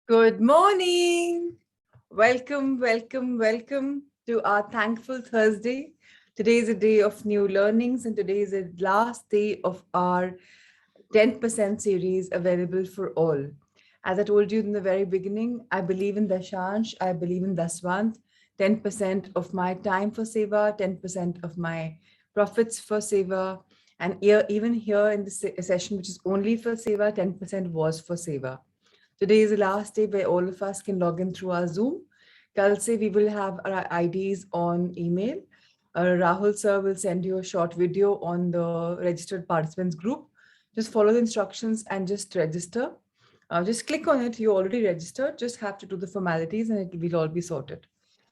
Good morning. Welcome to our Thankful Thursday. Today is a day of new learnings, and today is the last day of our 10% series available for all. As I told you in the very beginning, I believe in Dashansh, I believe in Daswant. 10% of my time for Seva, 10% of my profits for Seva. And even here in the session, which is only for Seva, 10% was for Seva. Today is the last day where all of us can log in through our Zoom. Kal se we will have our IDs on email. Rahul sir will send you a short video on the registered participants group. Just follow the instructions and just register. Just click on it. You already registered. Just have to do the formalities and it will all be sorted.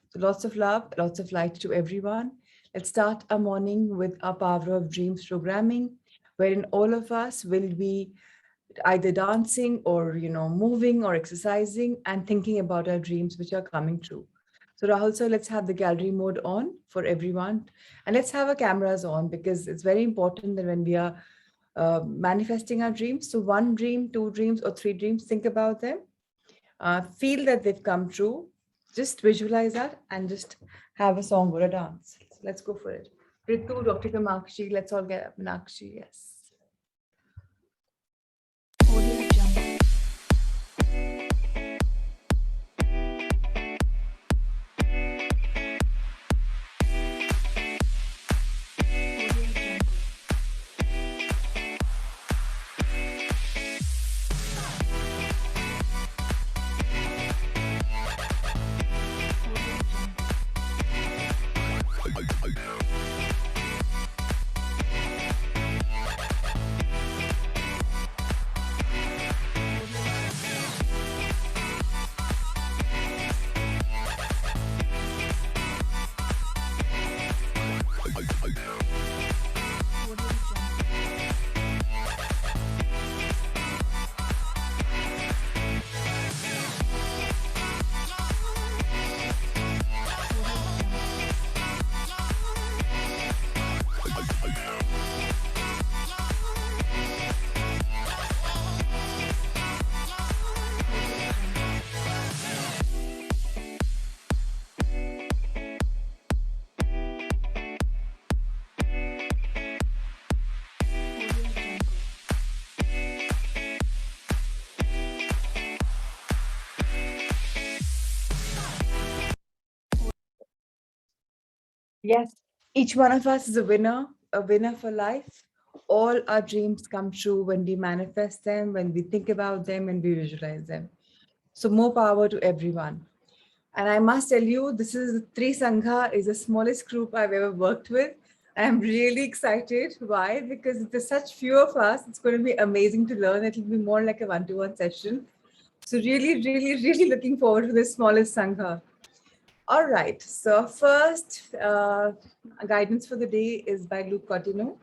So lots of love, lots of light to everyone. Let's start our morning with our Power of Dreams programming, wherein all of us will be either dancing or moving or exercising and thinking about our dreams which are coming true. So Rahul sir, let's have the gallery mode on for everyone, and let's have our cameras on because it's very important that when we are manifesting our dreams, so one dream, two dreams, or three dreams, think about them, feel that they've come true, just visualize that and just have a song or a dance. So let's go for it. Ritu, Dr. Kamakshi, let's all get up. Meenakshi, yes. Yes, each one of us is a winner for life. All our dreams come true when we manifest them, when we think about them, and we visualize them. So more power to everyone. And I must tell you, this is Tri Sangha is the smallest group I've ever worked with. I'm really excited. Why? Because there's such few of us. It's going to be amazing to learn. It'll be more like a one-to-one session. So really looking forward to this smallest Sangha. All right. So first guidance for the day is by Luke Cotino,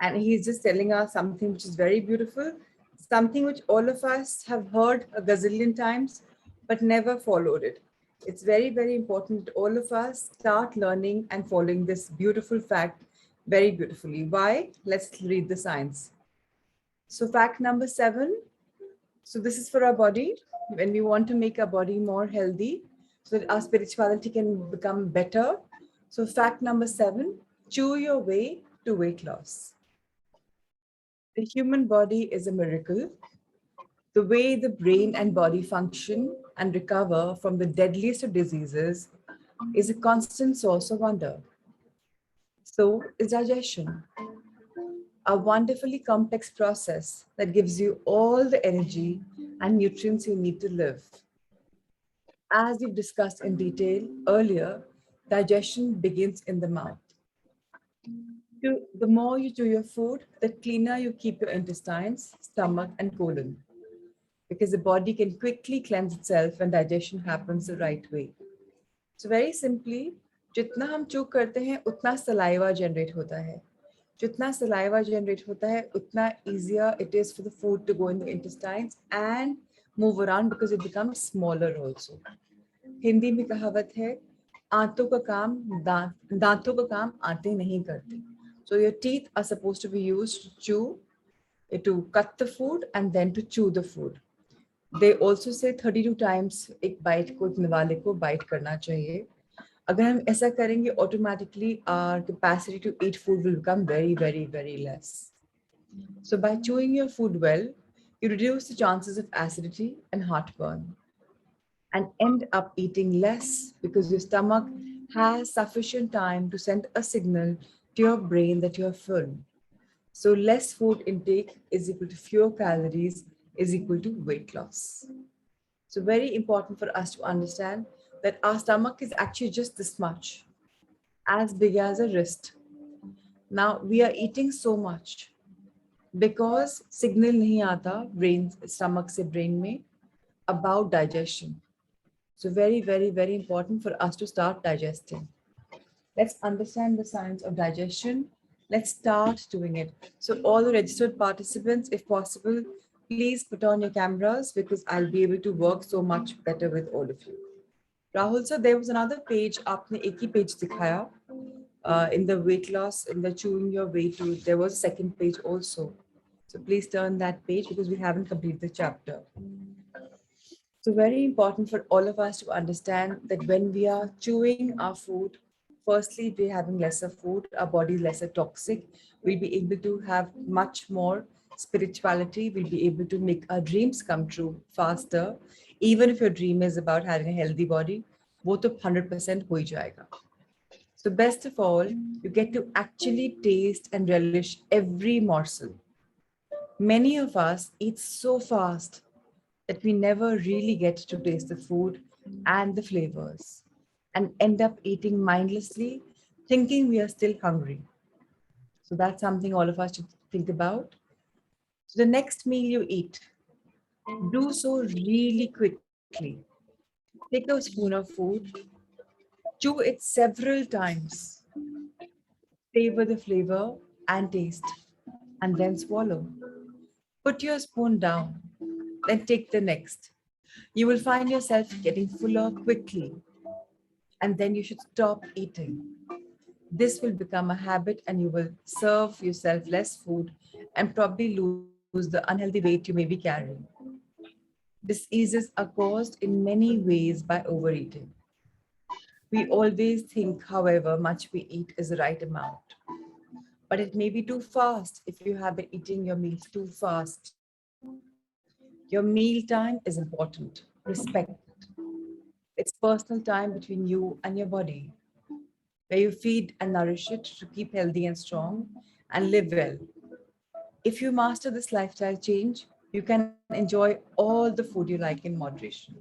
and he's just telling us something which is very beautiful, something which all of us have heard a gazillion times, but never followed it. It's very important that all of us start learning and following this beautiful fact very beautifully. Why? Let's read the science. So fact number 7. So this is for our body. When we want to make our body more healthy, so that our spirituality can become better. So fact number 7, chew your way to weight loss. The human body is a miracle. The way the brain and body function and recover from the deadliest of diseases is a constant source of wonder. So is digestion, a wonderfully complex process that gives you all the energy and nutrients you need to live. As we've discussed in detail earlier, digestion begins in the mouth. The more you chew your food, the cleaner you keep your intestines, stomach, and colon, because the body can quickly cleanse itself when digestion happens the right way. So very simply, जितना हम chew करते हैं, उतना saliva generate होता है. जितना saliva generate होता है, उतना easier it is for the food to go in the intestines and move around because it becomes smaller also. Hindi में कहावत है, आंतों का काम दांतों का काम आंतें नहीं करते. So your teeth are supposed to be used to chew, to cut the food and then to chew the food. They also say 32 times एक bite को इतने वाले को bite करना चाहिए. अगर हम ऐसा करेंगे, automatically our capacity to eat food will become very, very, very less. So by chewing your food well, you reduce the chances of acidity and heartburn and end up eating less because your stomach has sufficient time to send a signal to your brain that you're full. So less food intake is equal to fewer calories is equal to weight loss. So very important for us to understand that our stomach is actually just this much, as big as a wrist. Now we are eating so much because signal nahi aata brain stomach se brain mein about digestion. So very, very, very important for us to start digesting. Let's understand the science of digestion. Let's start doing it. So all the registered participants, if possible, please put on your cameras because I'll be able to work so much better with all of you. Rahul sir, there was another page, आपने एक ही page दिखाया. In the weight loss, in the chewing your way to, there was a second page also. So please turn that page because we haven't completed the chapter. So very important for all of us to understand that when we are chewing our food, firstly, we're having lesser food, our body is lesser toxic. We'll be able to have much more spirituality. We'll be able to make our dreams come true faster. Even if your dream is about having a healthy body, वो तो 100% हो ही जाएगा. So best of all, you get to actually taste and relish every morsel. Many of us eat so fast that we never really get to taste the food and the flavors and end up eating mindlessly, thinking we are still hungry. So that's something all of us should think about. So the next meal you eat, do so really quickly. Take a spoon of food, chew it several times, savor the flavor and taste, and then swallow. Put your spoon down, then take the next. You will find yourself getting fuller quickly, and then you should stop eating. This will become a habit, and you will serve yourself less food and probably lose the unhealthy weight you may be carrying. Diseases are caused in many ways by overeating. We always think, however much we eat is the right amount, but it may be too fast if you have been eating your meals too fast. Your meal time is important. Respect it. It's personal time between you and your body, where you feed and nourish it to keep healthy and strong and live well. If you master this lifestyle change, you can enjoy all the food you like in moderation.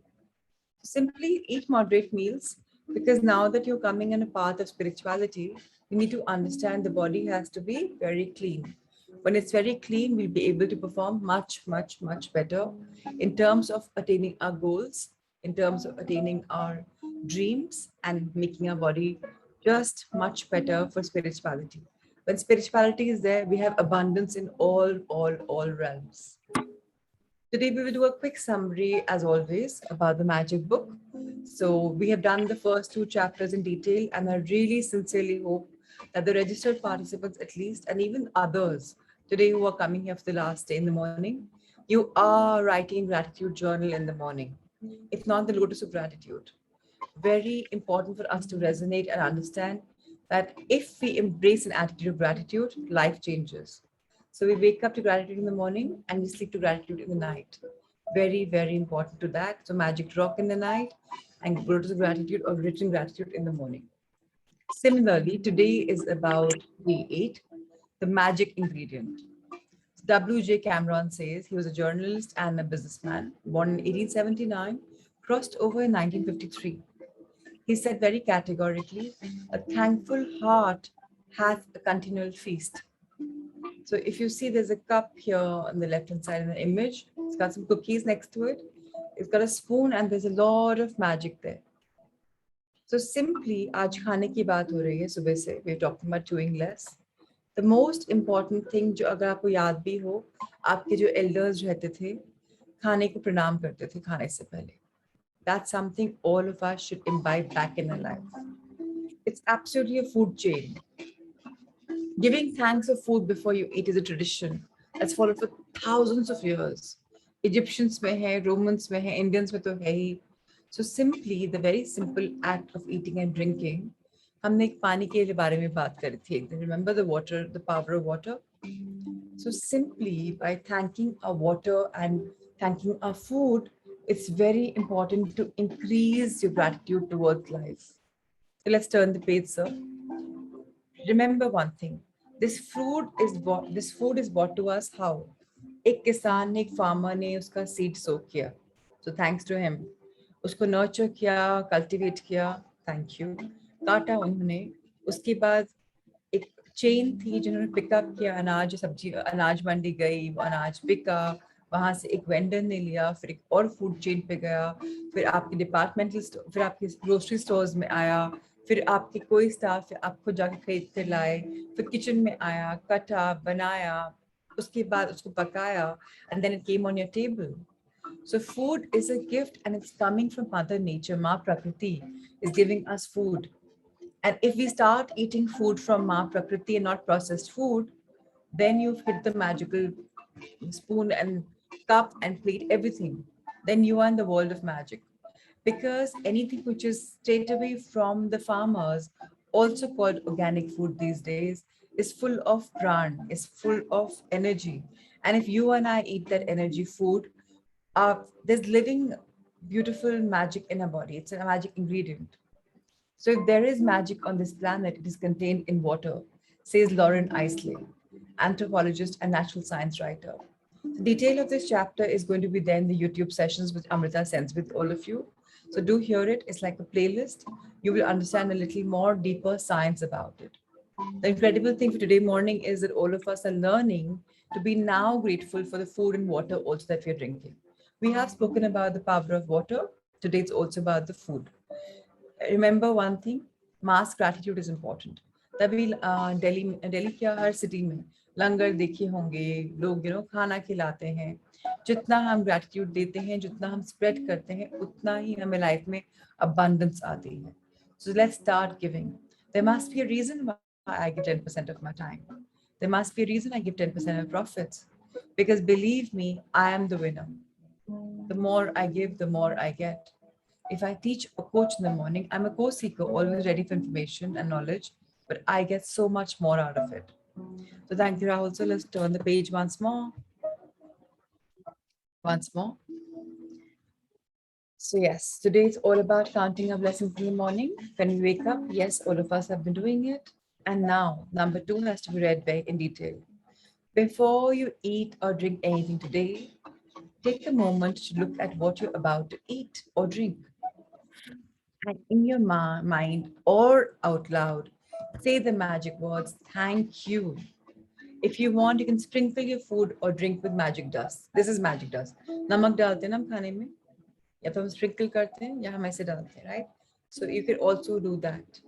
Simply eat moderate meals because now that you're coming in a path of spirituality, you need to understand the body has to be very clean. When it's very clean, we'll be able to perform much, much, much better in terms of attaining our goals, in terms of attaining our dreams, and making our body just much better for spirituality. When spirituality is there, we have abundance in all realms. Today, we will do a quick summary, as always, about the magic book. So, we have done the first two chapters in detail, and I really sincerely hope that the registered participants, at least, and even others today who are coming here for the last day in the morning, you are writing gratitude journal in the morning. If not the lotus of gratitude, very important for us to resonate and understand that if we embrace an attitude of gratitude, life changes. So we wake up to gratitude in the morning and we sleep to gratitude in the night. Very, very important to that. So magic rock in the night and go to gratitude or written gratitude in the morning. Similarly, today is about day 8, the magic ingredient. W.J. Cameron says he was a journalist and a businessman, born in 1879, crossed over in 1953. He said very categorically, a thankful heart hath a continual feast. So if you see there's a cup here on the left-hand side in the image, it's got some cookies next to it. It's got a spoon and there's a lot of magic there. So simply, आज खाने की बात हो रही है सुबह से. We're talking about chewing less. The most important thing जो अगर आपको याद भी हो, आपके जो elders रहते थे, खाने को प्रणाम करते थे खाने से पहले. That's something all of us should imbibe back in our life. It's absolutely a food chain. Giving thanks of food before you eat is a tradition that's followed for thousands of years. Egyptians में है, Romans में है, Indians में तो है ही. So simply the very simple act of eating and drinking. हमने एक पानी के बारे में बात करी थी एक दिन. Remember the water, the power of water. So simply by thanking our water and thanking our food, it's very important to increase your gratitude towards life. So let's turn the page, sir. Remember one thing. This food is brought to us how? एक किसान ने, एक farmer ने उसका seed सो किया. So thanks to him. उसको nurture किया, cultivate किया, थैंक यू. काटा उन्होंने, उसके बाद एक चेन थी जिन्होंने पिकअप किया अनाज, सब्जी, अनाज मंडी गई, वो अनाज बिका, वहां से एक वेंडर ने लिया, फिर एक और फूड चेन पे गया, फिर आपके डिपार्टमेंटल, फिर आपके ग्रोसरी स्टोर्स में आया, फिर आपके कोई स्टाफ आपको जाके खरीद कर लाए, फिर किचन में आया, कटा, बनाया, उसके बाद उसको पकाया, and then it came on your table. So food is a gift and it's coming from Mother Nature. Ma Prakriti is giving us food. And if we start eating food from Ma Prakriti and not processed food, then you've hit the magical spoon and cup and plate, everything. Then you are in the world of magic. Because anything which is straight away from the farmers, also called organic food these days, is full of pran, is full of energy. And if you and I eat that energy food, there's living beautiful magic in our body. It's a magic ingredient. So if there is magic on this planet, it is contained in water, says Lauren Isley, anthropologist and natural science writer. The detail of this chapter is going to be there in the YouTube sessions which Amrita sends with all of you. So do hear it. It's like a playlist. You will understand a little more deeper science about it. The incredible thing for today morning is that all of us are learning to be now grateful for the food and water also that we are drinking. We have spoken about the power of water. Today it's also about the food. Remember one thing, mass gratitude is important. तभी दिल्ली क्या हर city में लंगर देखे होंगे, लोग खाना खिलाते हैं. जितना हम ग्रैटिट्यूड देते हैं, जितना हम स्प्रेड करते हैं, उतना ही हमें लाइफ में abundance आती है. So let's start giving. There must be a reason why I give 10% of my time. There must be a reason I give 10% of profits. Because believe me, I am the winner. The more I give, the more I get. If I teach or coach in the morning, I'm a co-seeker, always ready for information and knowledge, but I get so much more out of it. So thank you, Rahul. So let's turn the page once more. Once more. So yes, today it's all about counting our blessings in the morning. When we wake up, yes, all of us have been doing it. And now, number 2 has to be read in detail. Before you eat or drink anything today, take a moment to look at what you're about to eat or drink. And in your mind or out loud, say the magic words, thank you. If you want, you can sprinkle your food or drink with magic dust. This is magic dust. नमक डालते हैं ना हम खाने में, या तो हम sprinkle करते हैं या हम ऐसे डालते हैं, right? So you can also do that.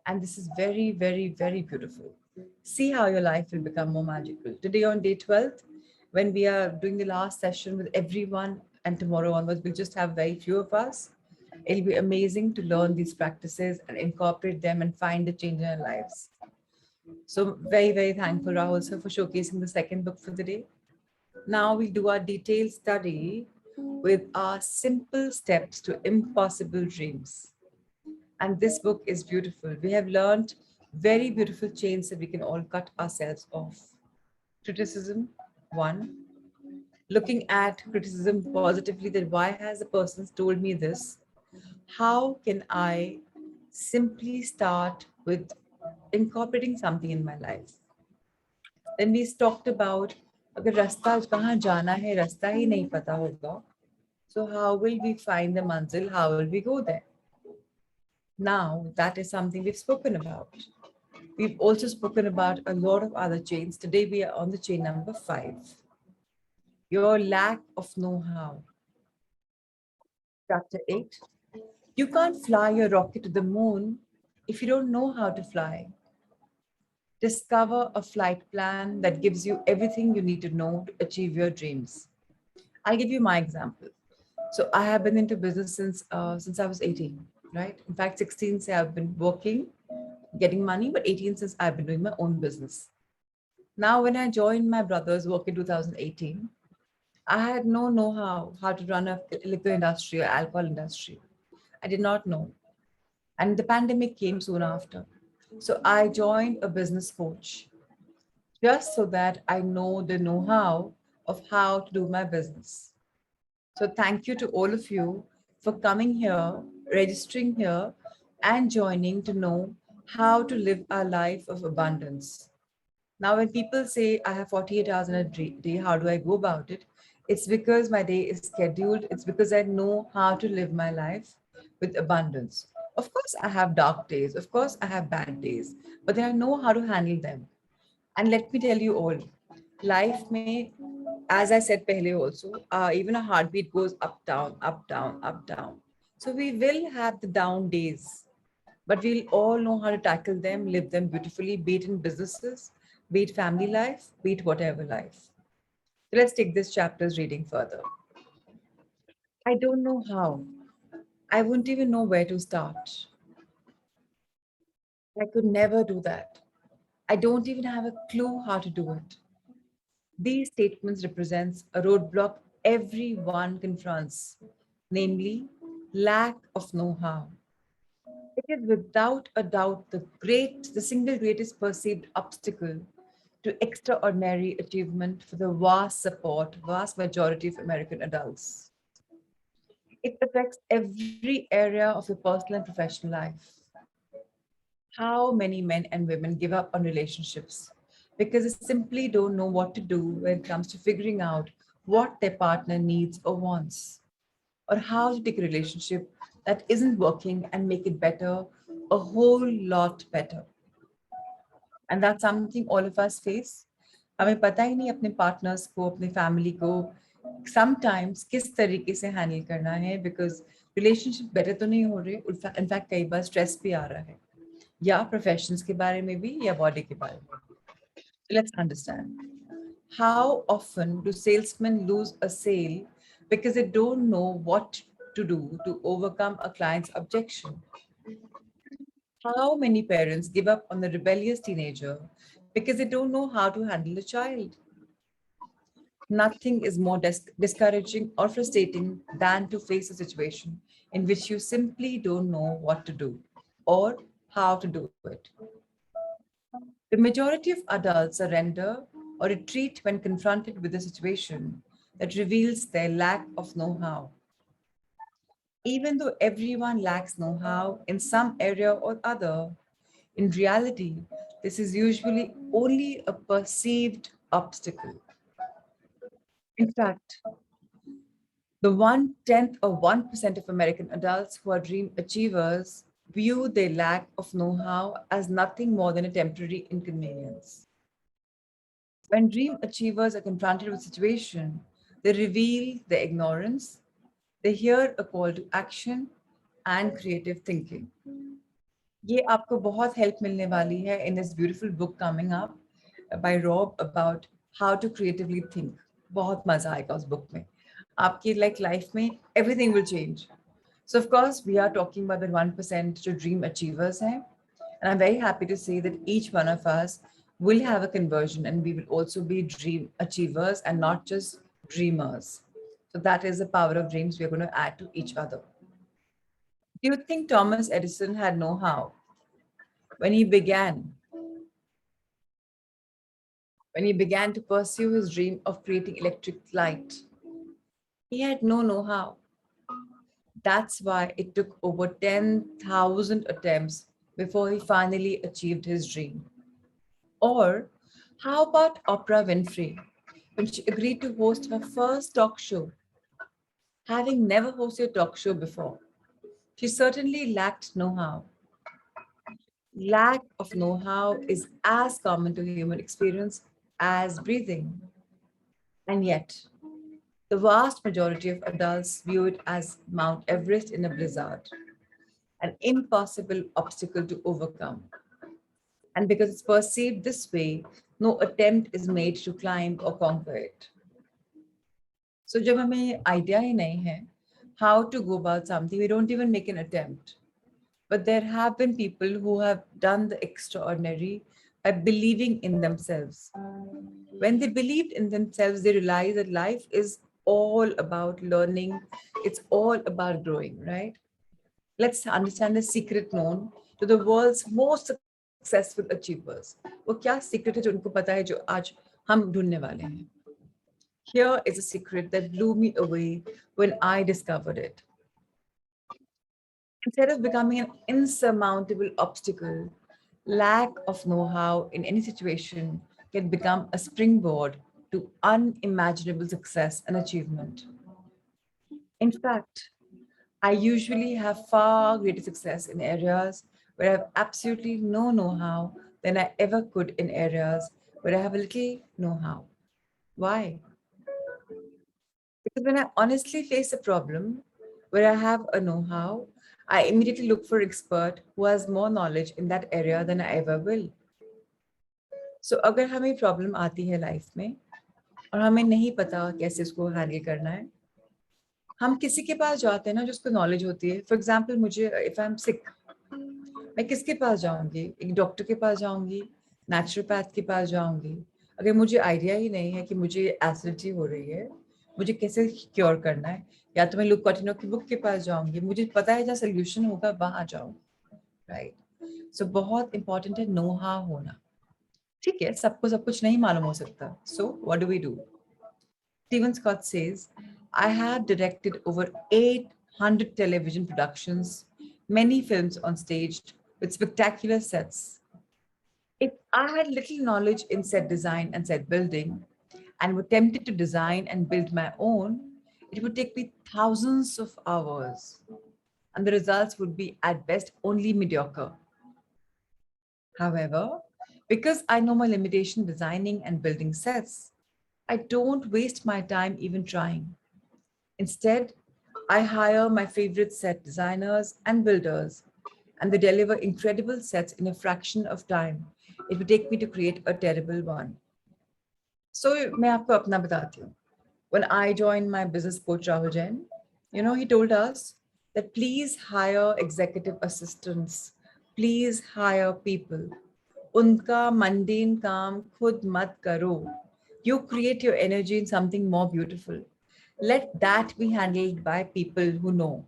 And this is very, very, very beautiful. See how your life will become more magical. Today on day 12, when we are doing the last session with everyone, and tomorrow onwards, we'll just have very few of us. It'll be amazing to learn these practices and incorporate them and find a change in our lives. So very, very thankful, Rahul sir, for showcasing the second book for the day. Now we'll do our detailed study with our simple steps to impossible dreams. And this book is beautiful. We have learned very beautiful chains that we can all cut ourselves off. Criticism, 1. Looking at criticism positively, that why has the person told me this? How can I simply start with incorporating something in my life? Then we talked about अगर रास्ता कहाँ जाना है, रास्ता ही नहीं पता होगा, so how will we find the manzil? How will we go there? Now that is something we've spoken about. We've also spoken about a lot of other chains. Today we are on the chain number 5. Your lack of know-how. Chapter 8. You can't fly your rocket to the moon if you don't know how to fly. Discover a flight plan that gives you everything you need to know to achieve your dreams. I'll give you my example. So I have been into business since I was 18, right? In fact, 16 say I've been working, getting money, but 18 since I've been doing my own business. Now, when I joined my brother's work in 2018, I had no know-how how to run a liquor industry or alcohol industry. I did not know. And the pandemic came soon after. So I joined a business coach just so that I know the know-how of how to do my business. So thank you to all of you for coming here, registering here, and joining to know how to live a life of abundance. Now, when people say I have 48 hours in a day, how do I go about it? It's because my day is scheduled. It's because I know how to live my life with abundance. Of course, I have dark days. Of course, I have bad days, but then I know how to handle them. And let me tell you all, life may, as I said pehle also, even a heartbeat goes up, down, up, down, up, down. So we will have the down days, but we'll all know how to tackle them, live them beautifully, be it in businesses, be it family life, be it whatever life. So let's take this chapter's reading further. I don't know how. I wouldn't even know where to start. I could never do that. I don't even have a clue how to do it. These statements represents a roadblock everyone confronts, namely lack of know-how. It is without a doubt the single greatest perceived obstacle to extraordinary achievement for the vast majority of American adults. It affects every area of your personal and professional life. How many men and women give up on relationships because they simply don't know what to do when it comes to figuring out what their partner needs or wants, or how to take a relationship that isn't working and make it better, a whole lot better. And that's something all of us face. हमें पता ही नहीं अपने partners को, अपने family को sometimes किस तरीके से हैंडल करना है, बिकॉज रिलेशनशिप बेटर तो नहीं हो रहे, इनफैक्ट कई बार स्ट्रेस भी आ रहा है, या प्रोफेशंस के बारे में भी या बॉडी के बारे में. Let's understand. How often do salesmen lose a sale because they don't know what to do to overcome a client's objection? How many parents give up on the rebellious teenager because they don't know how to handle a child? Nothing is more discouraging or frustrating than to face a situation in which you simply don't know what to do or how to do it. The majority of adults surrender or retreat when confronted with a situation that reveals their lack of know how. Even though everyone lacks know how in some area or other, in reality, this is usually only a perceived obstacle. In fact, the 1/10 or 1% of American adults who are dream achievers view their lack of know how as nothing more than a temporary inconvenience. When dream achievers are confronted with situation, they reveal their ignorance, they hear a call to action and creative thinking. ये आपको बहुत help मिलने वाली है in this beautiful book coming up by Rob about how to creatively think. बहुत मजा आएगा उस book में. आपकी like life में everything will change. So of course we are talking about the 1% जो dream achievers हैं. And I'm very happy to say that each one of us will have a conversion and we will also be dream achievers and not just dreamers. So that is the power of dreams we are going to add to each other. Do you think Thomas Edison had know-how when he began to pursue his dream of creating electric light? He had no know-how. That's why it took over 10,000 attempts before he finally achieved his dream. Or how about Oprah Winfrey when she agreed to host her first talk show, having never hosted a talk show before? She certainly lacked know-how. Lack of know-how is as common to human experience as breathing. And yet, the vast majority of adults view it as Mount Everest in a blizzard, an impossible obstacle to overcome. And because it's perceived this way, no attempt is made to climb or conquer it. So जब हमें idea ही नहीं है how to go about something, we don't even make an attempt. But there have been people who have done the extraordinary by believing in themselves. When they believed in themselves, they realized that life is all about learning. It's all about growing, right? Let's understand the secret known to the world's most successful achievers. वो क्या secret है जो उनको पता है जो आज हम ढूंढने वाले हैं? Here is a secret that blew me away when I discovered it. Instead of becoming an insurmountable obstacle, lack of know-how in any situation can become a springboard to unimaginable success and achievement. In fact, I usually have far greater success in areas where I have absolutely no know-how than I ever could in areas where I have a little know-how. Why? Because when I honestly face a problem where I have a know-how, I immediately look for an expert who has more knowledge in that area than I ever will. So अगर हमें problem आती है life में और हमें नहीं पता कैसे उसको हैंडल करना है, हम किसी के पास जाते हैं ना जिसको नॉलेज होती है. फॉर एग्जाम्पल मुझे इफ आई एम सिक, मैं किसके पास जाऊंगी? एक डॉक्टर के पास जाऊंगी, नेचुरोपैथ के पास जाऊंगी. अगर मुझे आइडिया ही नहीं है कि मुझे एसिडिटी हो रही है, मुझे कैसे क्योर करना है, या तो मैं लुक कॉटिनो की बुक के पास जाऊंगी. मुझे पता है जहाँ सोल्यूशन होगा वहां जाऊँ, राइट? सो बहुत इंपॉर्टेंट है नो हाउ होना. ठीक है, सबको सब कुछ नहीं मालूम हो सकता. So what do we do? Stephen Scott says, I have directed over 800 television productions, many films on stage with spectacular sets. If I had little knowledge in set design and set building and were tempted to design and build my own, it would take me thousands of hours, and the results would be at best only mediocre. However, because I know my limitation designing and building sets, I don't waste my time even trying. Instead, I hire my favorite set designers and builders, and they deliver incredible sets in a fraction of time it would take me to create a terrible one. So, मैं आपको अपना बताती हूँ. When I joined my business coach Rahul Jain, he told us that please hire executive assistants, please hire people. उनका mundane काम खुद मत करो. You create your energy in something more beautiful. Let that be handled by people who know.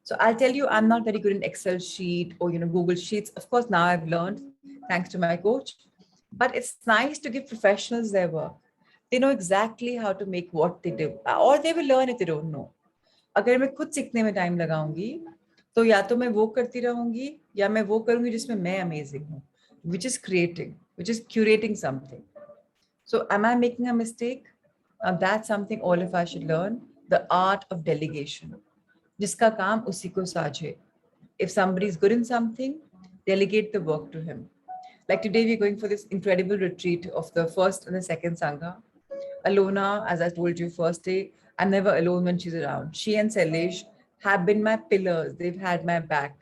So I'll tell you, I'm not very good in Excel sheet or Google Sheets. Of course, now I've learned thanks to my coach. But it's nice to give professionals their work. They know exactly how to make what they do, or they will learn if they don't know. अगर मैं खुद सीखने में time लगाऊंगी तो या तो मैं वो करती रहूंगी या मैं वो करूंगी जिसमें मैं अमेजिंग हूँ, which is creating, which is curating something. So am I making a mistake? Now that's something all of us should learn, the art of delegation. जिसका काम उसी को साझे. If somebody is good in something, delegate the work to him. Like today, we're going for this incredible retreat of the first and the second Sangha. Alona, as I told you, first day, I'm never alone when she's around. She and Sailesh have been my pillars. They've had my back.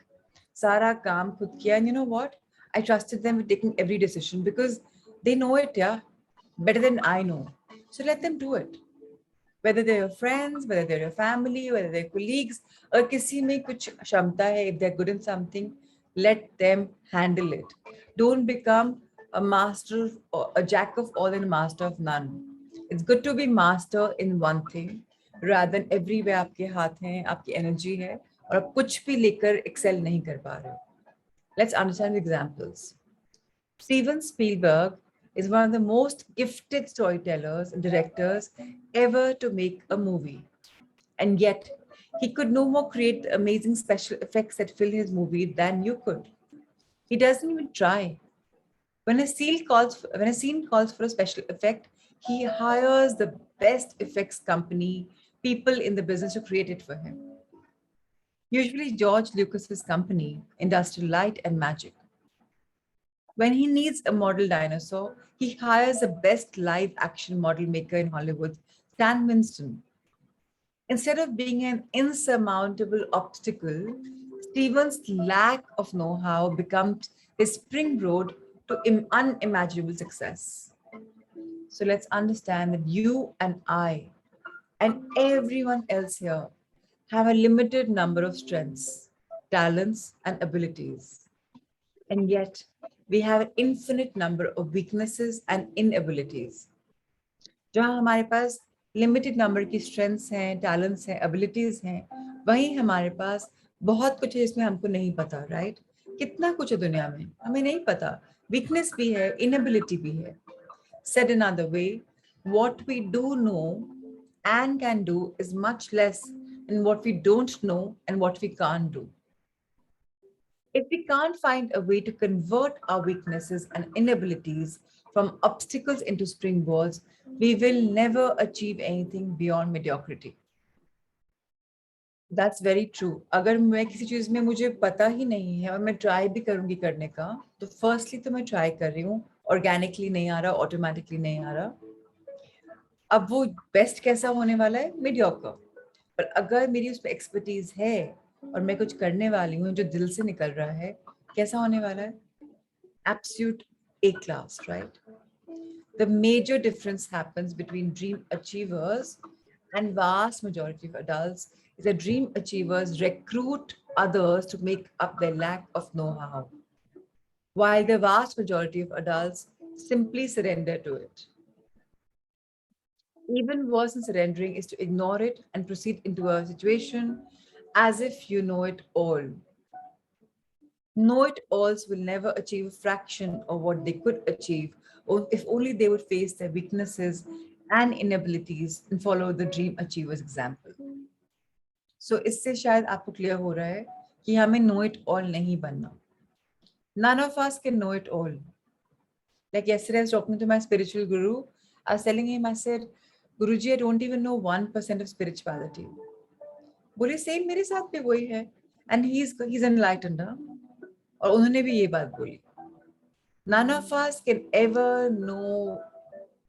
Sara kaam khud kiya, and you know what? I trusted them with taking every decision because they know it, yeah, better than I know. So let them do it. Whether they're your friends, whether they're your family, whether they're colleagues, or किसी में कुछ क्षमता है, if they're good in something, let them handle it. Don't become a master or a jack of all and a master of none. It's good to be master in one thing rather than everywhere आपके हाथ हैं, आपकी energy है और आप कुछ भी लेकर excel नहीं कर पा रहे हो. Let's understand the examples. Steven Spielberg is one of the most gifted storytellers and directors ever to make a movie. And yet, he could no more create the amazing special effects that fill his movie than you could. He doesn't even try. When a scene calls for a special effect, he hires the best effects company, people in the business to create it for him. Usually George Lucas's company, Industrial Light and Magic. When he needs a model dinosaur, he hires the best live action model maker in Hollywood, Stan Winston. Instead of being an insurmountable obstacle, Steven's lack of know-how becomes his springboard to unimaginable success. So let's understand that you and I and everyone else here have a limited number of strengths, talents, and abilities. And yet, we have an infinite number of weaknesses and inabilities. जहाँ हमारे पास limited number की strengths हैं, talents हैं, abilities हैं, वहीं हमारे पास बहुत कुछ है जिसमें हमको नहीं पता, राइट? कितना कुछ है दुनिया में हमें नहीं पता, वीकनेस भी है, इनएबिलिटी भी है. Said another way, what we do know and can do is much less than what we don't know and what we can't do. If we can't find a way to convert our weaknesses and inabilities from obstacles into springboards, we will never achieve anything beyond mediocrity. That's very true. अगर मैं किसी चीज में मुझे पता ही नहीं है और मैं ट्राई भी करूंगी करने का, तो फर्स्टली तो मैं ट्राई कर रही हूँ, ऑर्गेनिकली नहीं आ रहा, ऑटोमेटिकली नहीं आ रहा. अब वो बेस्ट कैसा होने वाला है? मीडियोकर. पर अगर मेरी उसमें एक्सपर्टीज है और मैं कुछ करने वाली हूँ जो दिल से निकल रहा है, कैसा होने वाला है? Absolute A class, right? The major difference happens between dream achievers and vast majority of adults is that dream achievers recruit others to make up their lack of know-how, while the vast majority of adults simply surrender to it. Even worse than surrendering is to ignore it and proceed into a situation as if you know it all. Know-it-alls will never achieve a fraction of what they could achieve if only they would face their weaknesses and inabilities and follow the dream achievers example. So इससे शायद आपको clear हो रहा है कि हमें know-it-all नहीं बनना. None of us can know it all. Like yesterday, I was talking to my spiritual guru. I was telling him, I said, Guruji, I don't even know 1% of spirituality. बोले same मेरे साथ भी वही है. And he's enlightened. और उन्होंने भी ये बात बोली. None of us can ever know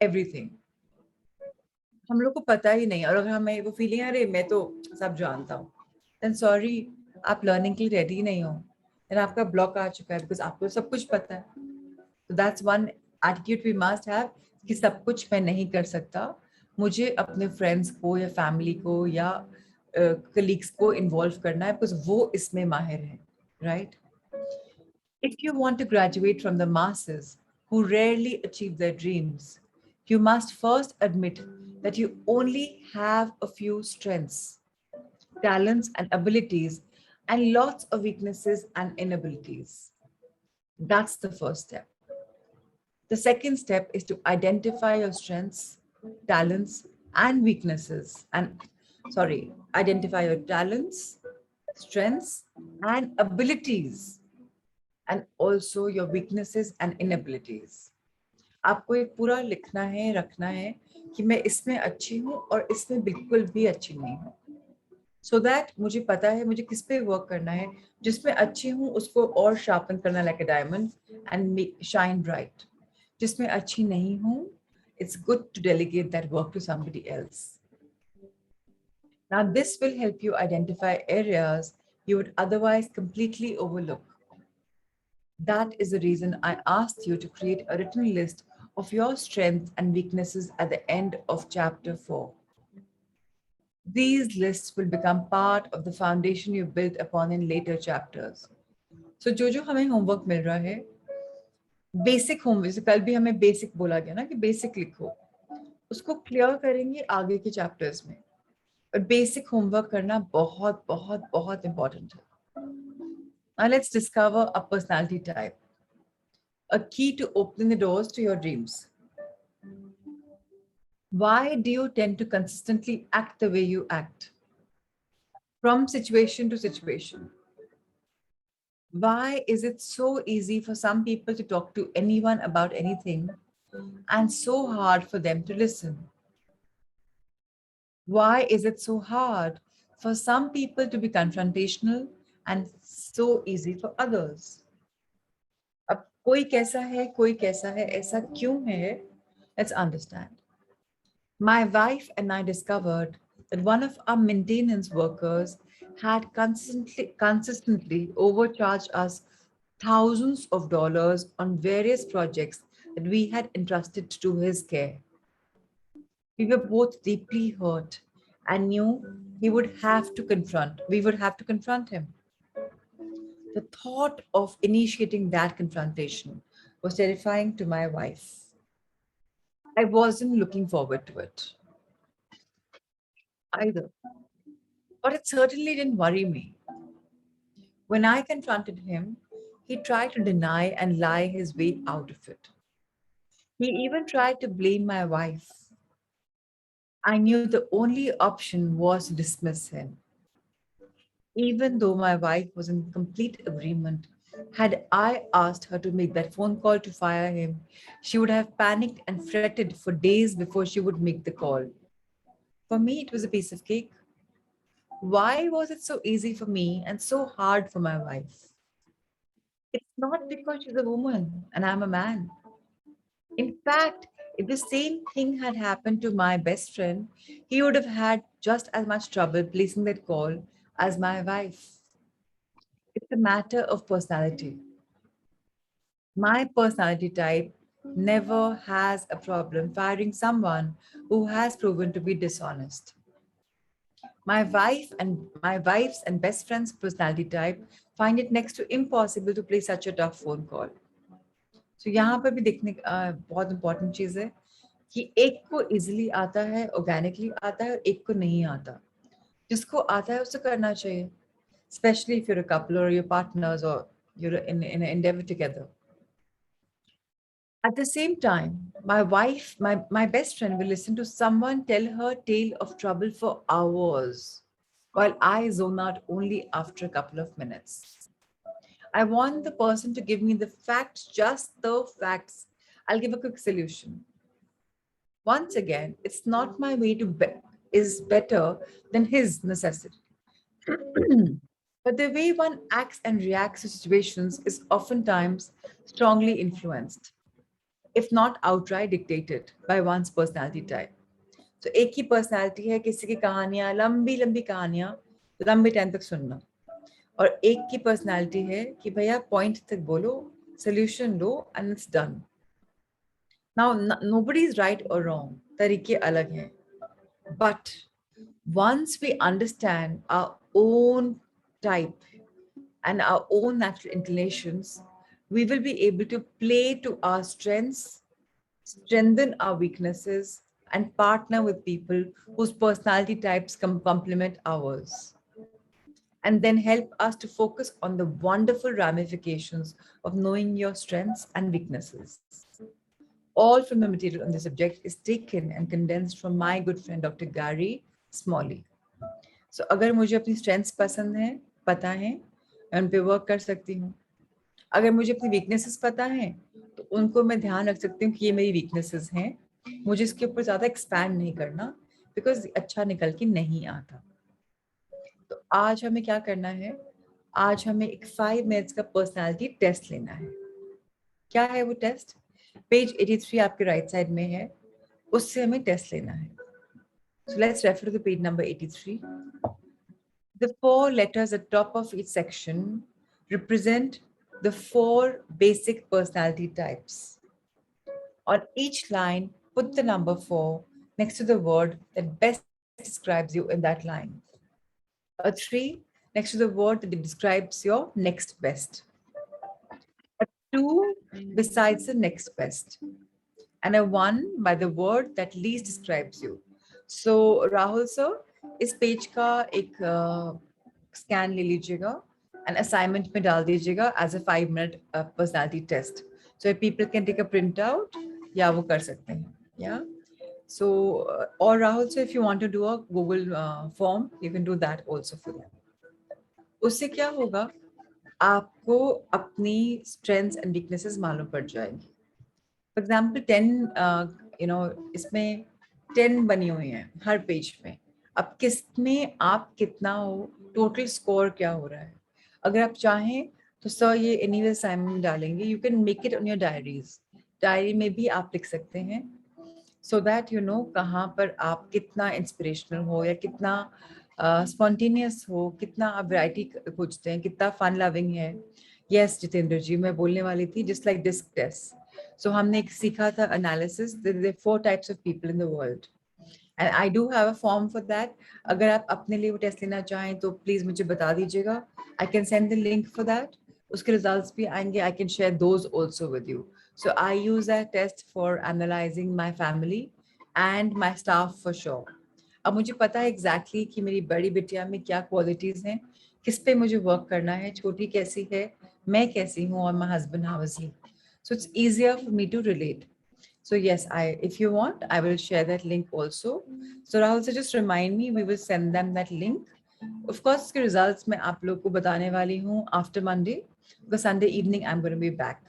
everything. हम लोग को पता ही नहीं, और अगर हमें वो फीलिंग अरे मैं तो सब जानता हूँ, then sorry, आप लर्निंग के लिए रेडी नहीं हो, then आपका ब्लॉक आ चुका है बिकॉज आपको सब कुछ पता है. So that's one attitude we must have कि सब कुछ मैं नहीं कर सकता, मुझे अपने फ्रेंड्स को या फैमिली को या कलीग्स को इन्वॉल्व करना है बिकॉज वो इसमें माहिर है, right? If you want to graduate from the masses who rarely achieve their dreams, you must first admit that you only have a few strengths, talents, and abilities, and lots of weaknesses and inabilities. That's the first step. The second step is to identify your strengths, talents, and weaknesses. Identify your talents, strengths, and abilities, and also your weaknesses and inabilities. आपको एक पूरा लिखना है, रखना है कि मैं इसमें अच्छी हूँ और इसमें बिल्कुल भी अच्छी नहीं हूँ. So that मुझे पता है मुझे किस पे वर्क करना है, जिसमें अच्छी हूँ उसको और शार्पन करना like a diamond and shine bright. जिसमें अच्छी नहीं हूँ, it's good to delegate that work to somebody else. Now this will help you identify areas you would otherwise completely overlook. That is the reason I asked you to create a written list of your strengths and weaknesses at the end of chapter 4. These lists will become part of the foundation you build upon in later chapters. So जो हमें homework मिल रहा है, basic homework, जैसे कल भी हमें basic बोला गया ना कि बेसिक लिखो, उसको क्लियर करेंगे आगे के चैप्टर्स में. और बेसिक होमवर्क करना बहुत बहुत बहुत इंपॉर्टेंट है. Now let's discover a personality type, a key to opening the doors to your dreams. Why do you tend to consistently act the way you act? From situation to situation. Why is it so easy for some people to talk to anyone about anything and so hard for them to listen? Why is it so hard for some people to be confrontational and so easy for others? अब कोई कैसा है, ऐसा क्यों है? Let's understand. My wife and I discovered that one of our maintenance workers had consistently overcharged us thousands of dollars on various projects that we had entrusted to his care. We were both deeply hurt and knew we would have to confront him. The thought of initiating that confrontation was terrifying to my wife. I wasn't looking forward to it. either. But it certainly didn't worry me. When I confronted him, he tried to deny and lie his way out of it. He even tried to blame my wife. I knew the only option was to dismiss him. Even though my wife was in complete agreement, had I asked her to make that phone call to fire him, she would have panicked and fretted for days before she would make the call. For me, it was a piece of cake. Why was it so easy for me and so hard for my wife? It's not because she's a woman and I'm a man. In fact, if the same thing had happened to my best friend, he would have had just as much trouble placing that call as my wife. It's a matter of personality. My personality type never has a problem firing someone who has proven to be dishonest. My wife's and best friend's personality type find it next to impossible to play such a tough phone call. So यहाँ पर भी देखने बहुत important चीज है कि एक को easily आता है, organically आता है, और एक को नहीं आता. जिसको आता है उसे करना चाहिए, especially if you're a couple or you're partners or you're in an endeavor together. At the same time, my best friend will listen to someone tell her tale of trouble for hours, while I zone out only after a couple of minutes. I want the person to give me the facts, just the facts. I'll give a quick solution. Once again, it's not my way to is better than his necessity. But the way one acts and reacts to situations is oftentimes strongly influenced, if not outright dictated by one's personality type. तो एक ही personality है, किसी की कहानियां लंबी लंबी कहानियां लंबे टाइम तक सुनना, और एक की पर्सनालिटी है कि भैया पॉइंट तक बोलो, solution low and it's done. Now nobody is right और रॉन्ग, तरीके अलग हैं, but once we understand our own type and our own natural inclinations, we will be able to play to our strengths, strengthen our weaknesses, and partner with people whose personality types complement ours, and then help us to focus on the wonderful ramifications of knowing your strengths and weaknesses. All from the material on the subject is taken and condensed from my good friend Dr. Gary Smalley. So अगर मुझे अपनी strengths पसंद हैं, पता है, मैं उन पे work कर सकती हूँ. अगर मुझे अपनी weaknesses पता है, तो उनको मैं ध्यान रख सकती हूँ कि ये मेरी weaknesses हैं. मुझे इसके ऊपर ज़्यादा expand नहीं करना, because अच्छा निकल के नहीं आता. तो आज हमें क्या करना है? आज हमें एक 5 minutes का personality test लेना है. क्या है वो test? Page 83 आपके right side में है, उससे हमें test लेना है. So let's refer to the page number 83. The 4 letters at top of each section represent the 4 basic personality types. On each line, put the number 4 next to the word that best describes you in that line. A 3 next to the word that describes your next best. A 2 besides the next best. And a 1 by the word that least describes you. So Rahul sir, इस page का एक scan ले लीजिएगा and assignment में डाल दीजिएगा as a 5-minute personality test. So people can take a printout, या वो कर सकते हैं. Yeah. So or Rahul sir, if you want to do a Google form, you can do that also for them. उससे क्या होगा? आपको अपनी strengths and weaknesses मालूम पड़ जाएंगी. For example, 10 इसमें 10 बनी हुई हैं हर पेज में. अब किस में आप कितना हो, टोटल स्कोर क्या हो रहा है. अगर आप चाहें तो सर ये एनीवे असाइनमेंट डालेंगे. You can make it on your diaries. Diary में भी आप लिख सकते हैं, सो दैट यू नो कहाँ पर आप कितना इंस्पिरेशनल हो या कितना स्पॉन्टेनियस हो, कितना आप वैरायटी खोजते हैं, कितना फन लविंग है. यस जितेंद्र जी, मैं बोलने वाली थी, just like disc test. So हमने एक सीखा था analysis. There are 4 types of people in the world, and I do have a form for that. अगर आप अपने लिए वो टेस्ट लेना चाहें तो प्लीज मुझे बता दीजिएगा. I can send the link for that. उसके results भी आएंगे. I can share those also with you. So I use that test for analyzing my family and my staff for sure. अब मुझे पता है एग्जैक्टली कि मेरी बड़ी बिटिया में क्या क्वालिटीज हैं, किस पे मुझे वर्क करना है, छोटी कैसी है, मैं कैसी हूँ, और my husband how is he. So it's easier for me to relate. So yes, if you want, I will share that link also. So Rahul, so just remind me, we will send them that link. Of course, इसके results मैं आप लोग को बताने वाली हूँ after Monday, because Sunday evening I'm going to be back.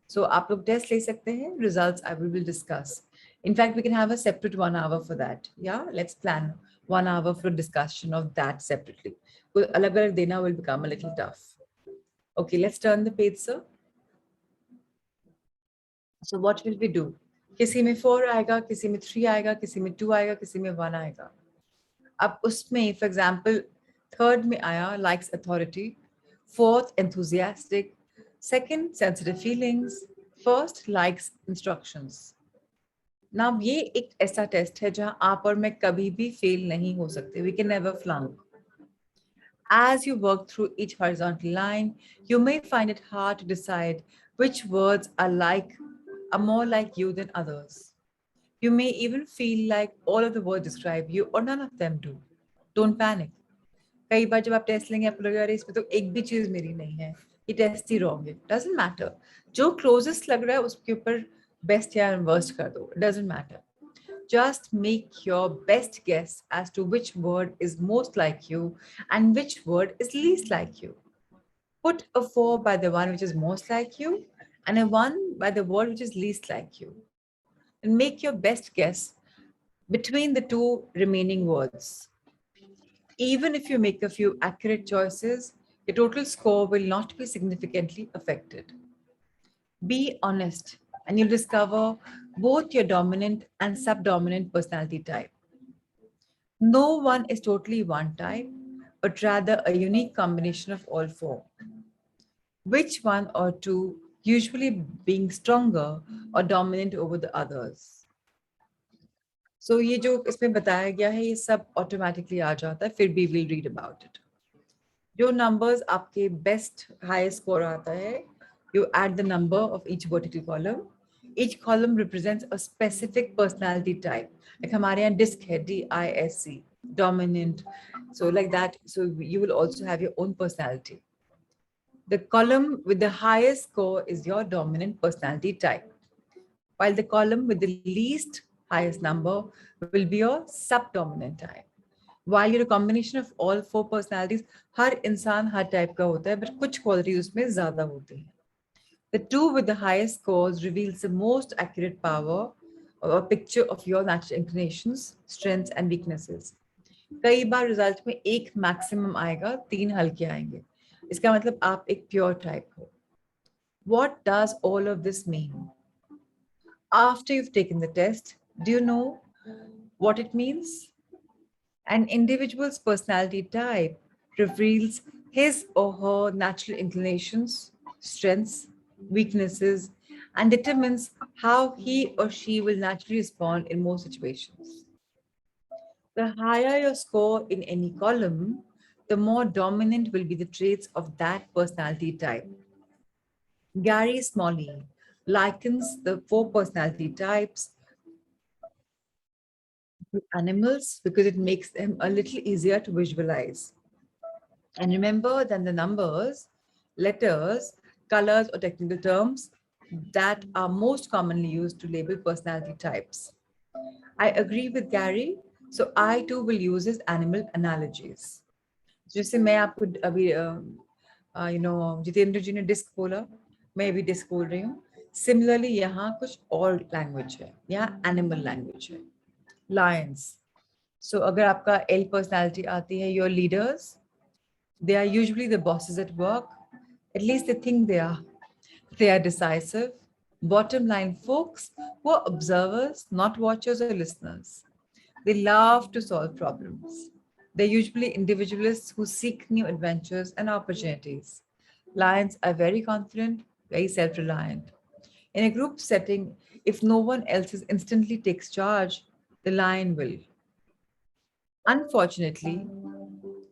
So आप लोग test ले सकते हैं, results I will discuss. In fact, we can have a separate 1 hour for that. Yeah, let's plan 1 hour for discussion of that separately. अलग-अलग देना will become a little tough. Okay, let's turn the page, sir. So what will we do? किसी में 4 आएगा, किसी में 3 आएगा, किसी में 2 आएगा, किसी में 1 आएगा. अब उसमें for example third में आया likes authority, fourth enthusiastic, second sensitive feelings, first likes instructions. Now ये एक ऐसा टेस्ट है जहां आप और मैं कभी भी फेल नहीं हो सकते. We can never flunk. As you work through each horizontal line, you may find it hard to decide which words are more like you than others. You may even feel like all of the words describe you or none of them do. Don't panic. कई बार जब आप test लेंगे आप लगेगा अरे इसमें तो एक भी चीज मेरी नहीं है, ये टेस्ट ही रॉन्ग है. डजंट मैटर, जो क्लोजेस्ट लग रहा है उसके ऊपर बेस्ट या वर्स्ट कर दो. Doesn't matter. Just make your best guess as to which word is most like you and which word is least like you. Put a 4 by the one which is most like you and a 1 by the word which is least like you. And make your best guess between the two remaining words. Even if you make a few accurate choices, your total score will not be significantly affected. Be honest, and you'll discover both your dominant and subdominant personality type. No one is totally one type, but rather a unique combination of all 4. Which one or two usually being stronger or dominant over the others. So ये जो इसमें बताया गया है ये सब automatically आ जाता है, फिर भी we'll read about it. जो numbers आपके best highest score आता है, you add the number of each vertical column. Each column represents a specific personality type. Like हमारे यहाँ DISC है, DISC, dominant. So like that, so you will also have your own personality. The column with the highest score is your dominant personality type, while the column with the least highest number will be your subdominant type. While you're a combination of all 4 personalities, हर इंसान हर type का होता है, but कुछ qualities उसमें ज़्यादा होती हैं. The 2 with the highest scores reveals the most accurate power or a picture of your natural inclinations, strengths and weaknesses. कई बार रिजल्ट में एक मैक्सिमम आएगा, 3 हल्के आएंगे. इसका मतलब आप एक प्योर टाइप हो. What does all of this mean? After you've taken the test, do you know what it means? An individual's personality type reveals his or her natural inclinations, strengths, weaknesses, and determines how he or she will naturally respond in most situations. The higher your score in any column, the more dominant will be the traits of that personality type. Gary Smalley likens the 4 personality types to animals because it makes them a little easier to visualize. And remember that the numbers, letters, colors, or technical terms that are most commonly used to label personality types. I agree with Gary, so I too will use his animal analogies. जैसे मैं आपको अभी जितेंद्र जी ने disc बोला, मैं भी disc बोल रही हूँ. Similarly, यहाँ कुछ और लैंग्वेज है, यहाँ एनिमल लैंग्वेज है. Lions. So अगर आपका L personality आती है, your leaders, they are usually the bosses at work. At least they think they are. They are decisive. Bottom line folks who are observers, not watchers or listeners. They love to solve problems. They're usually individualists who seek new adventures and opportunities. Lions are very confident, very self-reliant. In a group setting, if no one else instantly takes charge, the lion will. Unfortunately,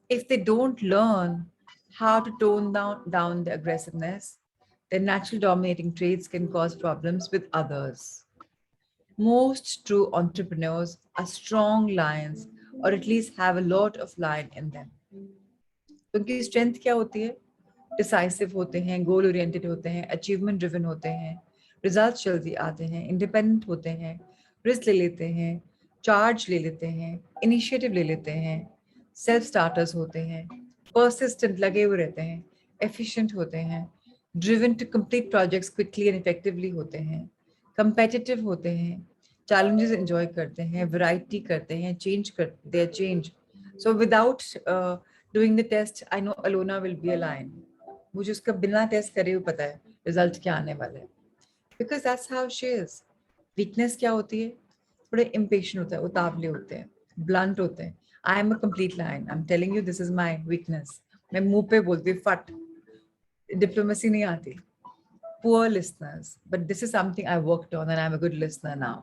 if they don't learn how to tone down the aggressiveness, their natural dominating traits can cause problems with others. Most true entrepreneurs are strong lions or at least have a lot of line in them. उनकी strength क्या होती है? Decisive होते हैं, goal oriented होते हैं, achievement driven होते हैं, रिजल्ट जल्दी आते हैं, इंडिपेंडेंट होते हैं, रिस्क ले लेते हैं, चार्ज ले लेते हैं, इनिशिएटिव ले लेते हैं, सेल्फ स्टार्टर्स होते हैं, परसिस्टेंट लगे हुए रहते हैं, एफिशिएंट होते हैं, driven to complete projects quickly and effectively होते हैं, कंपेटिटिव होते हैं, चैलेंजेस एंजॉय करते हैं, वैरायटी करते हैं, चेंज करते हैं, change. So without doing the test I know Alona will be a lion. मुझे उसका बिना टेस्ट करे हुए पता है रिजल्ट क्या आने वाले हैं, because that's how she is. Weakness क्या होती है? थोड़े इम्पेशेंट होता है, उतावले होते हैं, ब्लंट होते हैं. आई am a complete line, I am telling you this is my weakness. मैं मुंह पे बोलती हूँ फट, डिप्लोमेसी नहीं आती. Poor listeners, but this is something I worked on and I'm a good listener now.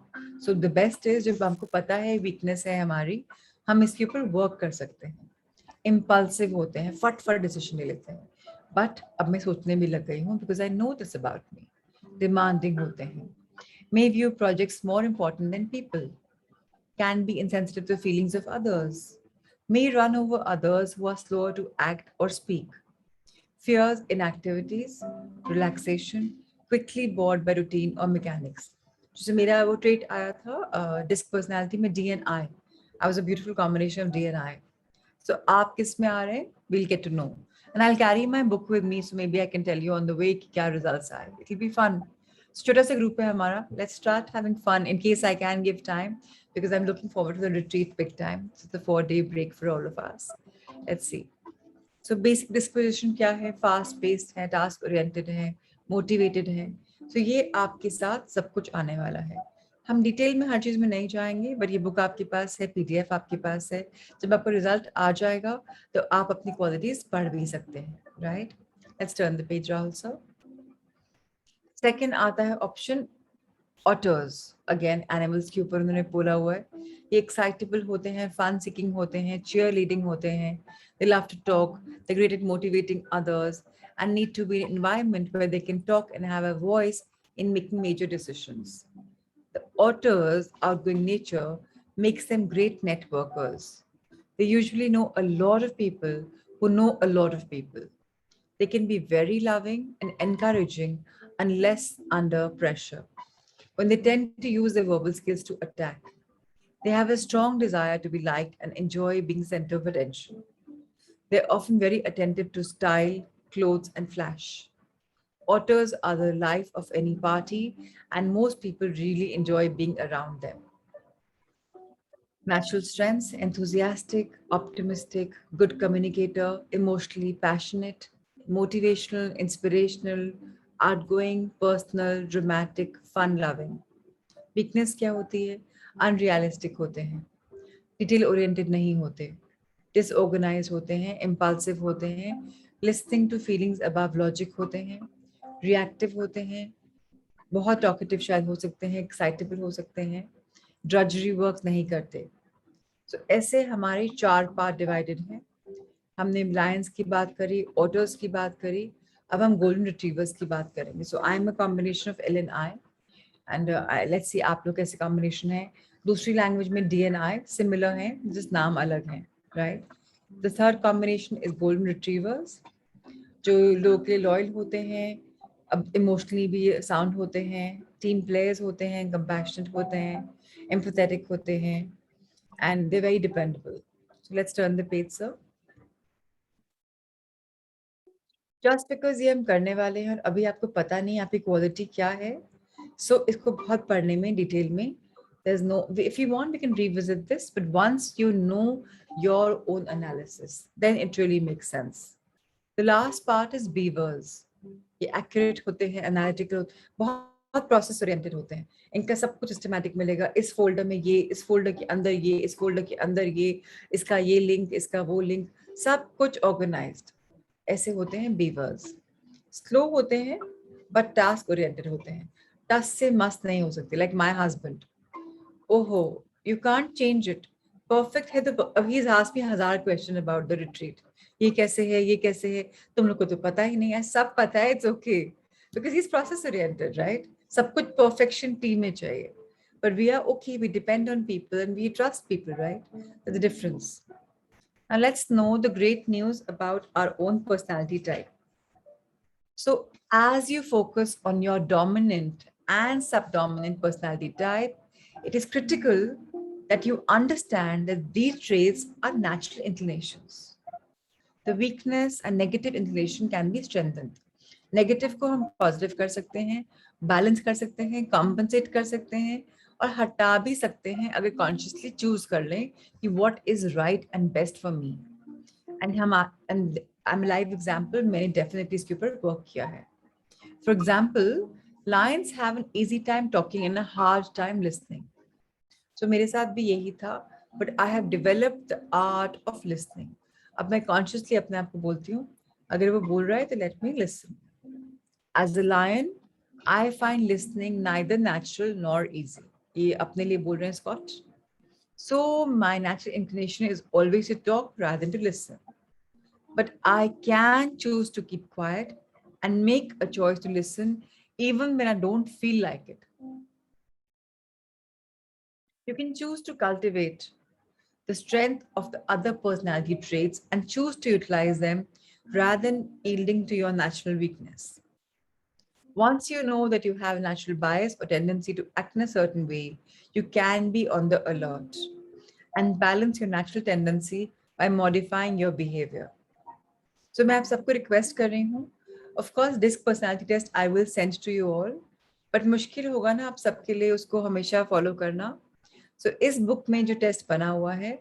So the best is जब हमको पता है weakness है हमारी, हम इसके ऊपर work कर सकते हैं. Impulsive होते हैं, फट डिसीजन ले लेते हैं. But अब मैं सोचने भी लग गई हूँ because I know this about me. Demanding होते हैं. May view projects more important than people. Can be insensitive to feelings of others. May run over others who are slower to act or speak. Fears inactivities, relaxation, quickly bored by routine or mechanics. जैसे मेरा वो trait आया था disc personality में D and I. I was a beautiful combination of D and I. So आप किस में आ रहे हैं? We'll get to know. And I'll carry my book with me, so maybe I can tell you on the way कि क्या results आए. It'll be fun. So छोटा सा group है हमारा. Let's start having fun in case I can give time because I'm looking forward to the retreat big time. So it's a 4-day break for all of us. Let's see. So basic disposition क्या है? Fast paced है, task oriented है, motivated है. सो ये आपके साथ सब कुछ आने वाला है. हम डिटेल में हर चीज में नहीं जाएंगे, बट ये बुक आपके पास है, पीडीएफ आपके पास है. जब आपका रिजल्ट आ जाएगा तो आप अपनी क्वालिटीज पढ़ भी सकते हैं. Right, let's turn the page Rahul sir. Second आता है ऑप्शन ऑटर्स. अगेन एनिमल्स के ऊपर उन्होंने बोला हुआ है. ये एक्साइटेबल होते हैं, फन सीकिंग होते हैं, चीयर लीडिंग होते हैं, they love to talk, they're great at motivating others and need to be in an environment where they can talk and have a voice in making major decisions. The otter's outgoing nature makes them great networkers. They usually know a lot of people who know a lot of people. They can be very loving and encouraging unless under pressure, when they tend to use their verbal skills to attack. They have a strong desire to be liked and enjoy being center of attention. They're often very attentive to style, clothes, and flash. Otters are the life of any party, and most people really enjoy being around them. Natural strengths: enthusiastic, optimistic, good communicator, emotionally passionate, motivational, inspirational, outgoing, personal, dramatic, fun-loving. Weakness क्या होती है? Unrealistic होते हैं, detail oriented नहीं होते, disorganized होते हैं, impulsive होते हैं, listening to feelings above logic होते हैं, reactive होते हैं, बहुत talkative शायद हो सकते हैं, excitable हो सकते हैं, drudgery work नहीं करते. So ऐसे हमारे 4 पार्ट डिवाइडेड हैं. हमने लायंस की बात करी, ऑटर्स की बात करी, अब हम गोल्डन रिट्रीवर्स की बात करेंगे. So I am a combination of L and I, and let's see आप लोग कैसे कॉम्बिनेशन है. दूसरी लैंग्वेज में डी एंड आई सिमिलर हैं, जिस नाम अलग हैं. Right, the third combination is golden retrievers, जो लोग के लॉयल होते हैं, अब इमोशनली भी साउंड होते हैं, टीम प्लेयर्स होते हैं, कंपैशनेट होते हैं, एम्पैथेटिक होते हैं, and they're very dependable. So let's turn the page, sir. Just because ये हम करने वाले हैं और अभी आपको पता नहीं आपकी क्वालिटी क्या है, so इसको बहुत पढ़ने में डिटेल में, there's no, if you want we can revisit this, but once you know your own analysis, then it really makes sense. The last part is beavers. ये accurate होते हैं, analytical, बहुत प्रोसेस ओरिएंटेड होते हैं. इनका सब कुछ सिस्टमैटिक मिलेगा. इस फोल्डर में ये, इस फोल्डर के अंदर ये, इस फोल्डर के अंदर ये, इसका ये लिंक, इसका वो लिंक, सब कुछ ऑर्गेनाइज्ड. ऐसे होते हैं बीवर्स. स्लो होते हैं बट टास्क ओरिएंटेड होते हैं. टास्क से मस्त नहीं हो सकते. लाइक माय हस्बैंड, ओहो you can't change it. Perfect है तो अब he asked me 1000 question about the retreat. ये कैसे है, ये कैसे है, तुम लोग को तो पता ही नहीं है. सब पता है, it's okay, because he is process oriented. Right, सब कुछ परफेक्शन टीम में चाहिए. but we are okay. We depend on people and we trust people, right? That's the difference. Now let's know the great news about our own personality type. So as you focus on your dominant and subdominant personality type, it is critical that you understand that these traits are natural inclinations. The weakness and negative inclination can be strengthened. Negative को हम positive कर सकते हैं, balance कर सकते हैं, compensate कर सकते हैं और हटा भी सकते हैं अगर कॉन्शियसली चूज कर लें कि what is right and best for me. And I am live example, मैंने डेफिनेटली इसके ऊपर वर्क किया है. For example, lions have an easy time talking and a hard time listening. So मेरे साथ भी यही था, but I have developed the art of listening. अब मैं consciously अपने आप को बोलती हूँ, अगर वो बोल रहा है तो let me listen. As a lion, I find listening neither natural nor easy. ये अपने लिए बोल रहे हैं Scott. So my natural inclination is always to talk rather than to listen. But I can choose to keep quiet and make a choice to listen even when I don't feel like it. You can choose to cultivate the strength of the other personality traits and choose to utilize them rather than yielding to your natural weakness. Once you know that you have a natural bias or tendency to act in a certain way, you can be on the alert and balance your natural tendency by modifying your behavior. So मैं आप सबको request कर रही हूँ, of course disc personality test I will send to you all, but मुश्किल होगा ना आप सबके लिए उसको हमेशा फॉलो करना. So इस बुक में जो टेस्ट बना हुआ है,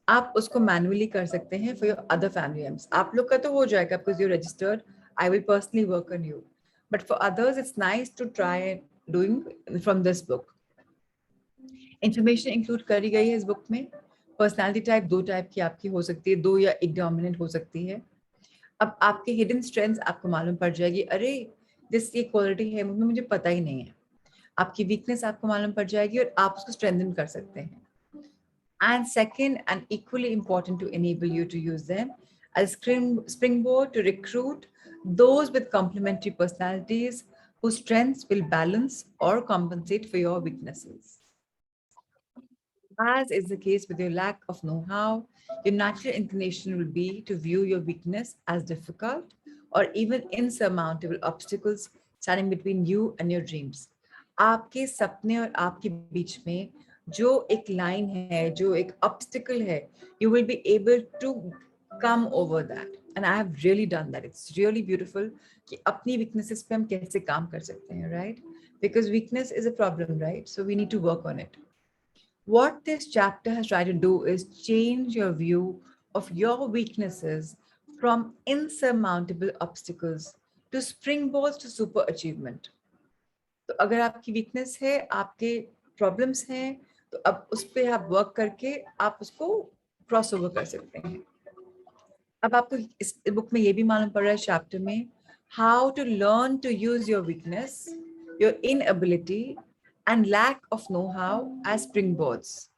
आप उसको मैनुअली कर सकते हैं for your other family members. आप लोग का तो हो जाएगा because you're registered. I will personally work on you. But for others, it's nice to try doing from this book. Information include करी गई है इस बुक में. Personality type 2 टाइप की आपकी हो सकती है, 2 या 1 डोमिनेंट हो सकती है. अब आपके हिडन स्ट्रेंथ्स आपको मालूम पड़ जाएगी, अरे दिस ये क्वालिटी है मुझे पता ही नहीं है. आपकी वीकनेस आपको मालूम पड़ जाएगी और आप उसको स्ट्रेंथन कर सकते हैं. And second, and equally important to enable you to use them as springboard to recruit those with complementary personalities whose strengths will balance or compensate for your weaknesses. As is the case with your lack of know-how, your natural inclination will be to view your weakness as difficult or even insurmountable obstacles standing between you and your dreams. आपके सपने और आपके बीच में जो एक line है, जो एक obstacle है, you will be able to come over that. And I have really done that. It's really beautiful कि अपनी weaknesses पे हम कैसे काम कर सकते हैं, right? Because weakness is a problem, right? So we need to work on it. What this chapter has tried to do is change your view of your weaknesses from insurmountable obstacles to springboards to super achievement. तो अगर आपकी weakness है, आपके problems हैं, तो अब उस पे आप work करके आप उसको cross over कर सकते हैं. अब आपको इस book में ये भी मालूम पड़ रहा है chapter में how to learn to use your weakness, your inability, and lack of know-how as springboards.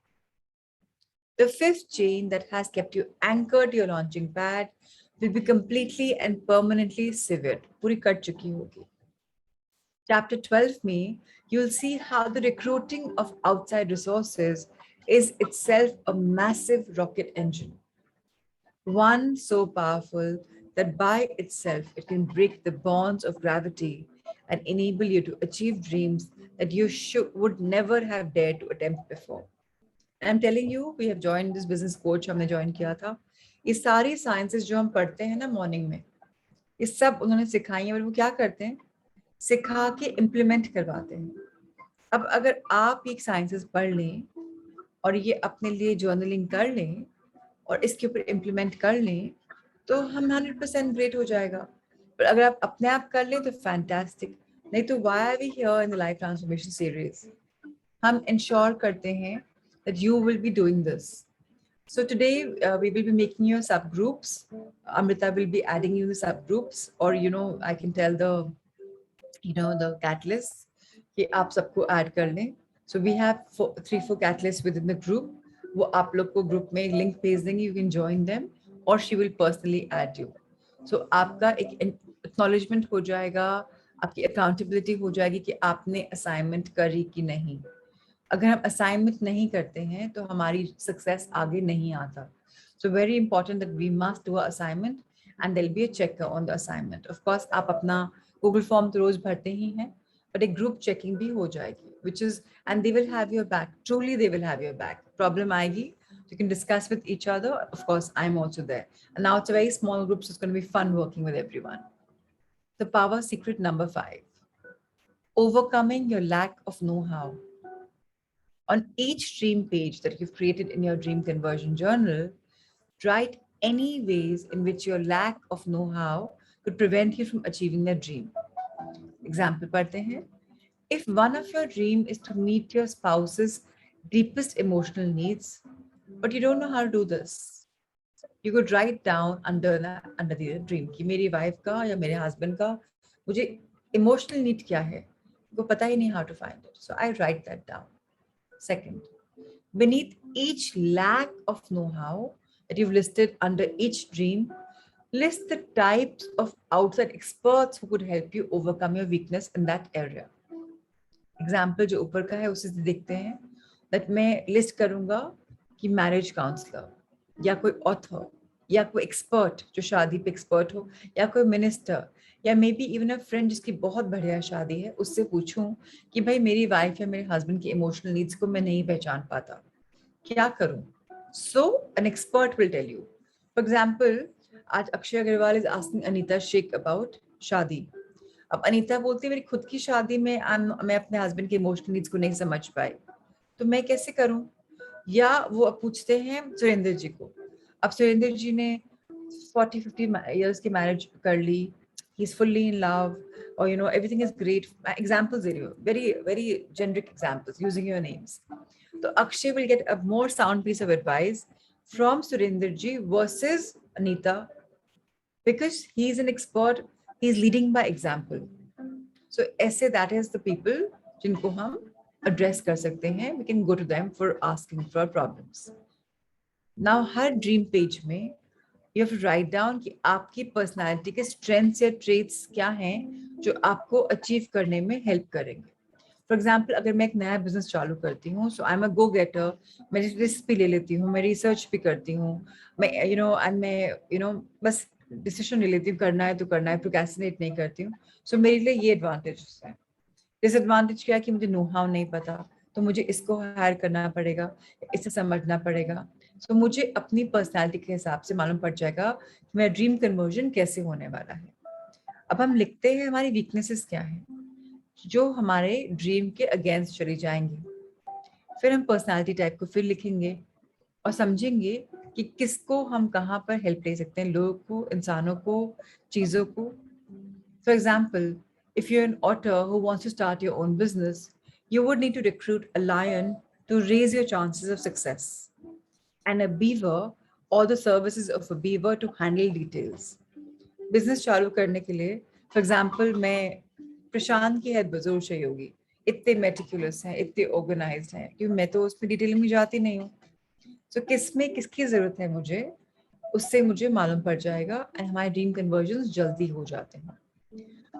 The fifth chain that has kept you anchored to your launching pad will be completely and permanently severed. पूरी cut चुकी होगी. Chapter 12 में, you'll see how the recruiting of outside resources is itself a massive rocket engine. One so powerful that by itself it can break the bonds of gravity and enable you to achieve dreams that you would never have dared to attempt before. And I'm telling you, we have joined this business coach, हमने join किया था. ये सारी sciences जो हम पढ़ते हैं ना morning में, ये सब उन्होंने सिखाई हैं और वो क्या करते हैं? सिखा के implement करवाते हैं. अब अगर आप ये sciences पढ़ लें और ये अपने लिए journaling कर लें और इसके ऊपर implement कर लें, तो हम 100% great हो जाएगा. पर अगर आप अपने आप कर लें तो fantastic. नहीं तो why are we here in the life transformation series? हम ensure करते हैं that you will be doing this. So today we will be making your subgroups. Amrita will be adding you the subgroups, or I can tell the the catalysts कि आप सबको add कर लें. So we have 3-4 catalysts within the group. वो आप लोग को group में link भेज देंगे. You can join them, or she will personally add you. So आपका एक acknowledgement हो जाएगा, आपकी accountability हो जाएगी कि आपने assignment करी कि नहीं. अगर हम असाइनमेंट नहीं करते हैं तो हमारी सक्सेस आगे नहीं आता. So very important that we must do an assignment and there'll be a checker on the assignment. Of course, आप अपना Google form तो रोज भरते ही हैं, but एक group checking भी हो जाएगी, which is, and they will have your back. Truly, they will have your back. Problem आएगी, you can discuss with each other. Of course, I'm also there. And now it's a very small group, so it's going to be fun working with everyone. The power secret number 5, overcoming your lack of know-how. On each dream page that you've created in your dream conversion journal, write any ways in which your lack of know-how could prevent you from achieving your dream. Example पढ़ते हैं. If one of your dream is to meet your spouse's deepest emotional needs, but you don't know how to do this, you could write down under the dream कि मेरी wife का या मेरे husband का मुझे emotional need क्या है, वो पता ही नहीं how to find it. So I write that down. Second, beneath each lack of know-how that you've listed under each dream, list the types of outside experts who could help you overcome your weakness in that area. Example जो ऊपर का है उसे देखते हैं, that मैं list करूँगा कि marriage counselor या कोई author या कोई expert जो शादी पे expert हो या कोई minister या may be even a friend जिसकी बहुत बढ़िया शादी है, उससे पूछूं कि भाई मेरी वाइफ या मेरे हस्बैंड की इमोशनल नीड्स को मैं नहीं पहचान पाता, क्या करूं. So an expert will tell you. For example, आज Akshay Agarwal is asking Anita Shaikh about shaadi. अब अनीता बोलती है मेरी खुद की शादी में मैं अपने हस्बैंड के इमोशनल नीड्स को नहीं समझ पाई, तो मैं कैसे करूं. या वो पूछते हैं सुरेंद्र जी को. अब सुरेंद्र जी ने 40-50 years की मैरिज कर ली, he's fully in love, or everything is great. Examples दे रही हूँ, very generic examples using your names. So Akshay will get a more sound piece of advice from Surinder ji versus Anita, because he's an expert, he's leading by example. So ऐसे that is the people जिनको हम address कर सकते हैं. We can go to them for asking for problems. Now her dream page में you have to write down कि आपकी personality के स्ट्रेंथ्स या ट्रेट्स क्या हैं जो आपको अचीव करने में हेल्प करेंगे. फॉर एग्जाम्पल, अगर मैं एक नया बिजनेस चालू करती हूँ, सो आई एम अ गो गेटर, मैं रिस्क भी ले लेती हूँ, मैं रिसर्च भी करती हूँ, मैं एंड मैं बस डिसीजन ले लेती हूँ, करना है तो करना है, प्रोक्रेस्टिनेट नहीं करती हूँ. सो मेरे लिए ये एडवांटेज है. डिसएडवांटेज क्या है कि मुझे नो हाउ नहीं पता, तो मुझे इसको हायर करना पड़ेगा, इसे समझना पड़ेगा. सो मुझे अपनी पर्सनालिटी के हिसाब से मालूम पड़ जाएगा कि मेरा ड्रीम कन्वर्जन कैसे होने वाला है. अब हम लिखते हैं हमारी वीकनेसेस क्या हैं जो हमारे ड्रीम के अगेंस्ट चली जाएंगी. फिर हम पर्सनालिटी टाइप को फिर लिखेंगे और समझेंगे कि किसको हम कहाँ पर हेल्प ले सकते हैं, लोगों को, इंसानों को, चीज़ों को. For example, if you're an author who wants to start your own business, you would need to recruit a lion to raise your chances of success, and a beaver or the services of a beaver to handle details. Business चालू करने के लिए for example मैं प्रशांत की help जरूर चाहिए होगी. इतने मेटिकुलस हैं, इतने ऑर्गेनाइज्ड हैं, क्योंकि मैं तो उसमें डिटेल में जाती नहीं हूँ. सो किसमें किसकी जरूरत है मुझे, उससे मुझे मालूम पड़ जाएगा एंड हमारे ड्रीम कन्वर्जन जल्दी हो जाते हैं.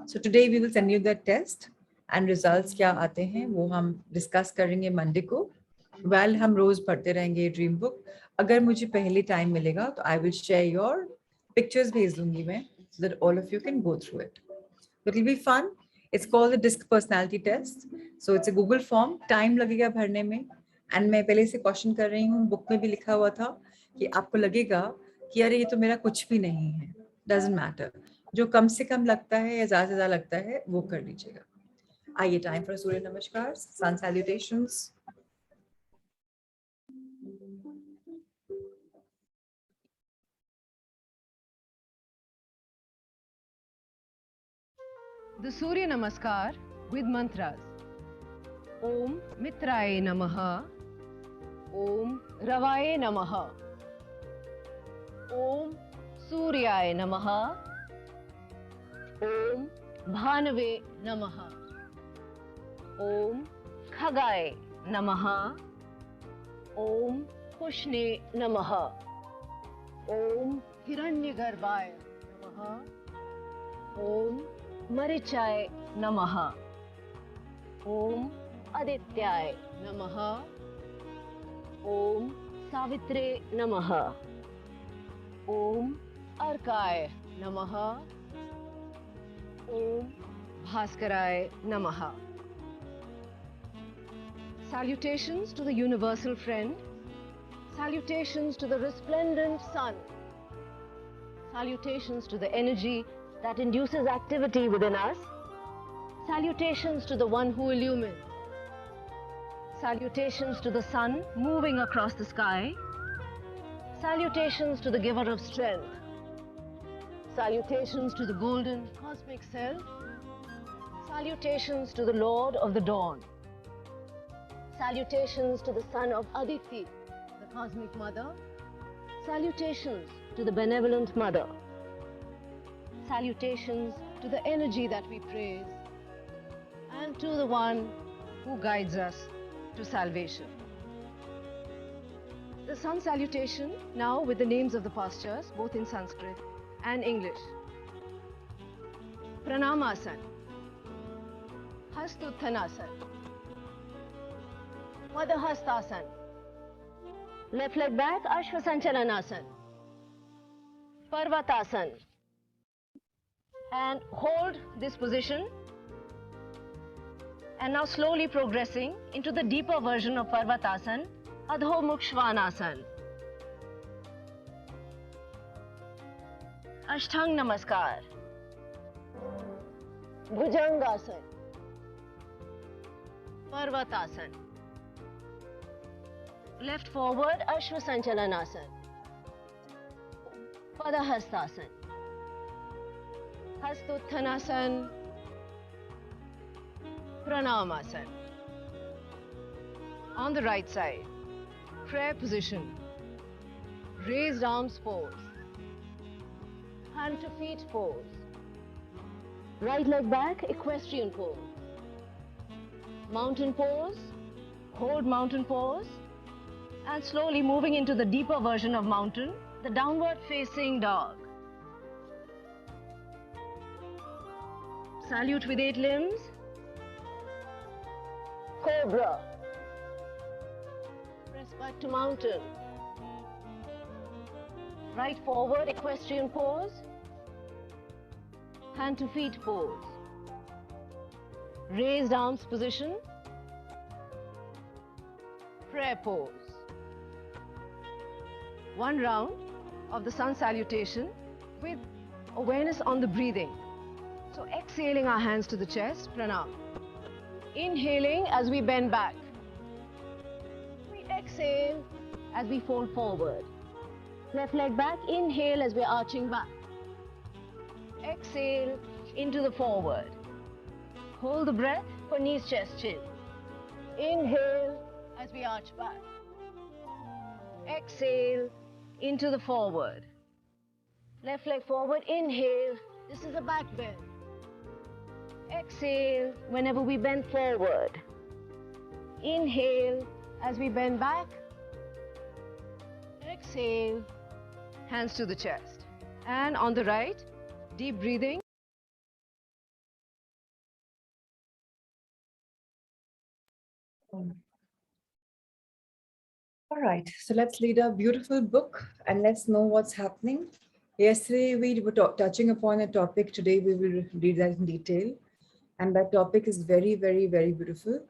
So today we will send you the test and results क्या आते हैं वो हम डिस्कस करेंगे मंडे को. वेल हम रोज पढ़ते रहेंगे ड्रीम बुक. अगर मुझे पहले टाइम मिलेगा तो I will share your pictures भेज दूंगी मैं, so that all of you can go through it. It will be fun. It's called the DISC personality test. So it's a Google form. Time लगेगा भरने में. And मैं पहले से question कर रही हूँ, बुक में भी लिखा हुआ था कि आपको लगेगा कि अरे ये तो मेरा कुछ भी नहीं है. Doesn't matter. जो कम से कम लगता है या ज्यादा से ज्यादा लगता है वो कर लीजिएगा. आइए टाइम फॉर सूर्य नमस्कार, सन salutations. The Surya Namaskar with mantras. Om Mitraye Namaha. Om Ravaye Namaha. Om Suryaye Namaha. Om Bhanave Namaha. Om Khagaye Namaha. Om Pushne Namaha. Om Hiranyagarbhaye Namaha. Om Marichaye Namaha. Om Adityaya Namaha. Om Savitre Namaha. Om Arkaya Namaha. Om Bhaskaraya Namaha. Salutations to the universal friend. Salutations to the resplendent sun. Salutations to the energy that induces activity within us. Salutations to the one who illumines. Salutations to the sun moving across the sky. Salutations to the giver of strength. Salutations to the golden cosmic self. Salutations to the Lord of the dawn. Salutations to the son of Aditi, the cosmic mother. Salutations to the benevolent mother. Salutations to the energy that we praise, and to the one who guides us to salvation. The sun salutation now with the names of the pastures, both in Sanskrit and English. Pranamasan, Hastuthanasan, Madhastasan, left leg back, Ashwasanchalanasan, Parvatasan, and hold this position. And now slowly progressing into the deeper version of Parvatasan, Adho Mukh Svanasana. Ashtang Namaskar. Bhujangasana. Parvatasan. Left forward, Ashwasanchalanasana. Padahastasana. Hastuthanasan. Pranamasan. On the right side, prayer position. Raised arms pose. Hand to feet pose. Right leg back, equestrian pose. Mountain pose. Hold mountain pose. And slowly moving into the deeper version of mountain, the downward facing dog. Salute with 8 limbs. Cobra. Press back to mountain. Right forward, equestrian pose. Hand to feet pose. Raised arms position. Prayer pose. One round of the sun salutation with awareness on the breathing. So exhaling our hands to the chest, pranam. Inhaling as we bend back. We exhale as we fold forward. Left leg back, inhale as we're arching back. Exhale into the forward. Hold the breath for knees, chest, chin. Inhale as we arch back. Exhale into the forward. Left leg forward, inhale. This is a back bend. Exhale whenever we bend forward. Inhale as we bend back. Exhale, hands to the chest. And on the right, deep breathing. All right, so let's read a beautiful book and let's know what's happening. Yesterday we were touching upon a topic. Today we will read that in detail. And that topic is very, very, very beautiful.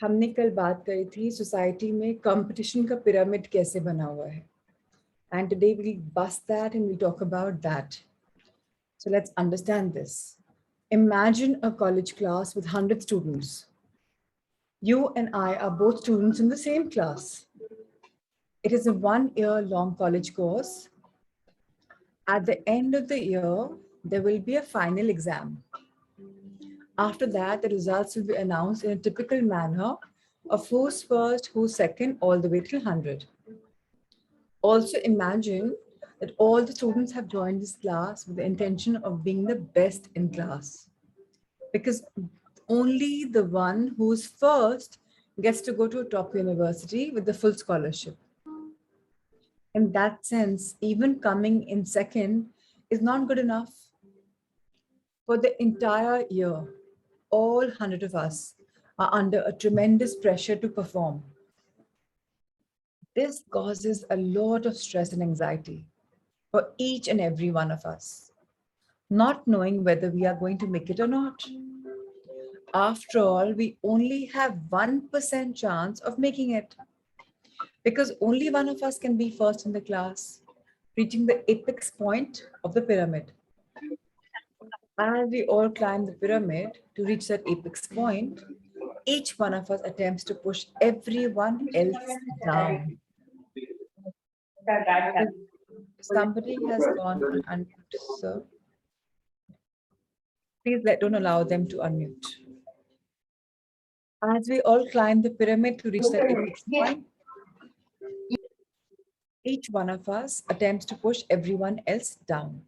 हमने कल बात करी थी society में competition का pyramid कैसे बना हुआ है. And today we'll bust that and we'll talk about that. So let's understand this. Imagine a college class with 100 students. You and I are both students in the same class. It is a 1-year-long college course. At the end of the year, there will be a final exam. After that, the results will be announced in a typical manner of who's first, who's second, all the way till 100. Also imagine that all the students have joined this class with the intention of being the best in class. Because only the one who's first gets to go to a top university with the full scholarship. In that sense, even coming in second is not good enough. For the entire year, all 100 of us are under a tremendous pressure to perform. This causes a lot of stress and anxiety for each and every one of us, not knowing whether we are going to make it or not. After all, we only have 1% chance of making it because only one of us can be first in the class, reaching the apex point of the pyramid. As we all climb the pyramid to reach that apex point, each one of us attempts to push everyone else down. Somebody has gone unmute, sir. Please don't allow them to unmute. As we all climb the pyramid to reach that apex point, each one of us attempts to push everyone else down.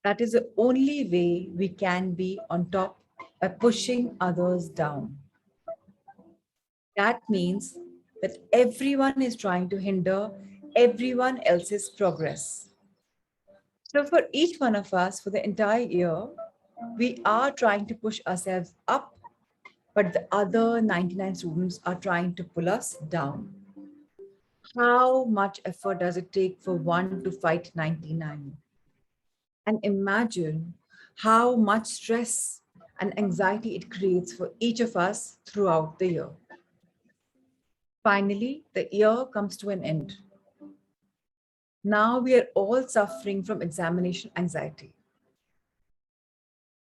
That is the only way we can be on top by pushing others down. That means that everyone is trying to hinder everyone else's progress. So for each one of us, for the entire year, we are trying to push ourselves up, but the other 99 students are trying to pull us down. How much effort does it take for one to fight 99? And imagine how much stress and anxiety it creates for each of us throughout the year. Finally, the year comes to an end. Now we are all suffering from examination anxiety.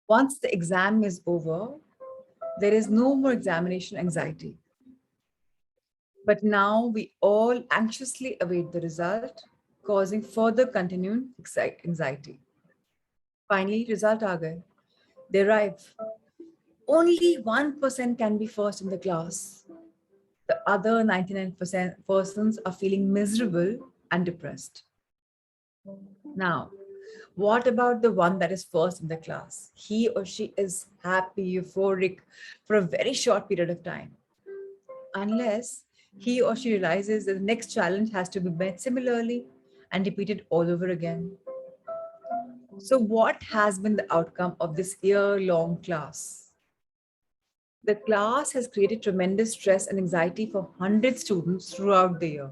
Once the exam is over, there is no more examination anxiety. But now we all anxiously await the result, causing further continuing anxiety. Finally, result aa gaye. They arrive. Only 1% can be first in the class. The other 99% persons are feeling miserable and depressed. Now, what about the one that is first in the class? He or she is happy, euphoric for a very short period of time. Unless he or she realizes that the next challenge has to be met similarly and repeated all over again. So what has been the outcome of this year-long class? The class has created tremendous stress and anxiety for 100 students throughout the year.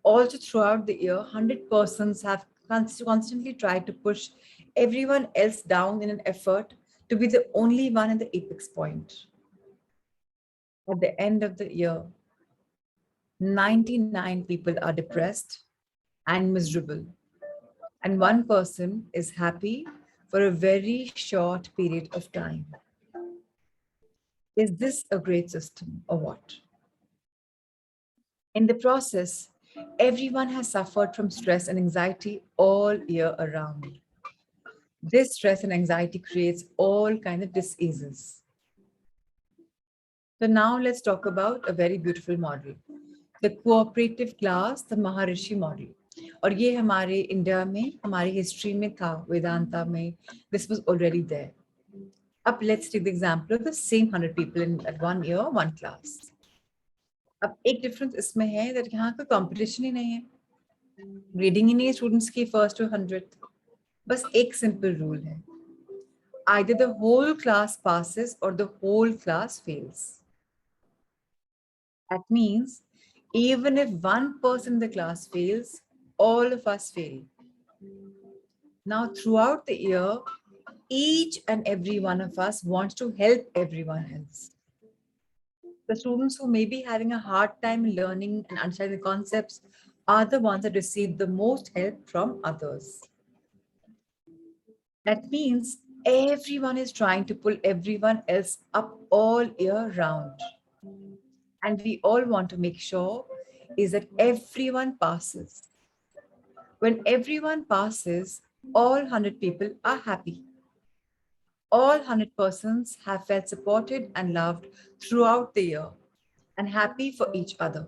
Also throughout the year, 100 persons have constantly tried to push everyone else down in an effort to be the only one at the apex point. At the end of the year, 99 people are depressed and miserable, and one person is happy for a very short period of time. Is this a great system or what? In the process, everyone has suffered from stress and anxiety all year around. This stress and anxiety creates all kinds of diseases. So now let's talk about a very beautiful model, the cooperative class, the Maharishi model. और ये हमारे India में, हमारी history में था, वेदांता में, this was already there. Up, let's take the example of the same 100 people in at 1 year, 1 class. अब एक डिफरेंस इसमें है that यहाँ कोई कंपटीशन ही नहीं है, ग्रेडिंग ही नहीं है स्टूडेंट्स की फर्स्ट टू 100th. बस एक सिंपल रूल है, either the whole class passes or the whole class fails. That means even if one person in the class fails, all of us fail. Now, throughout the year, each and every one of us wants to help everyone else. The students who may be having a hard time learning and understanding the concepts are the ones that receive the most help from others. That means everyone is trying to pull everyone else up all year round. And we all want to make sure is that everyone passes. When everyone passes, all 100 people are happy. All 100 persons have felt supported and loved throughout the year and happy for each other.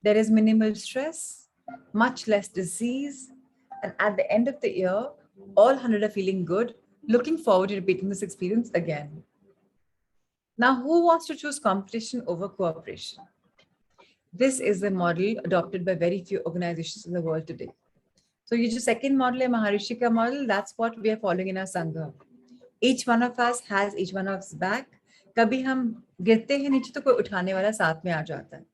There is minimal stress, much less disease, and at the end of the year, all 100 are feeling good, looking forward to repeating this experience again. Now, who wants to choose competition over cooperation? This is the model adopted by very few organizations in the world today. So, your second model, Maharishi ka model, that's what we are following in our Sangha. Each one of us has each one of us back, कभी हम गिरते हैं नीचे तो कोई उठाने वाला साथ में आ जाता है.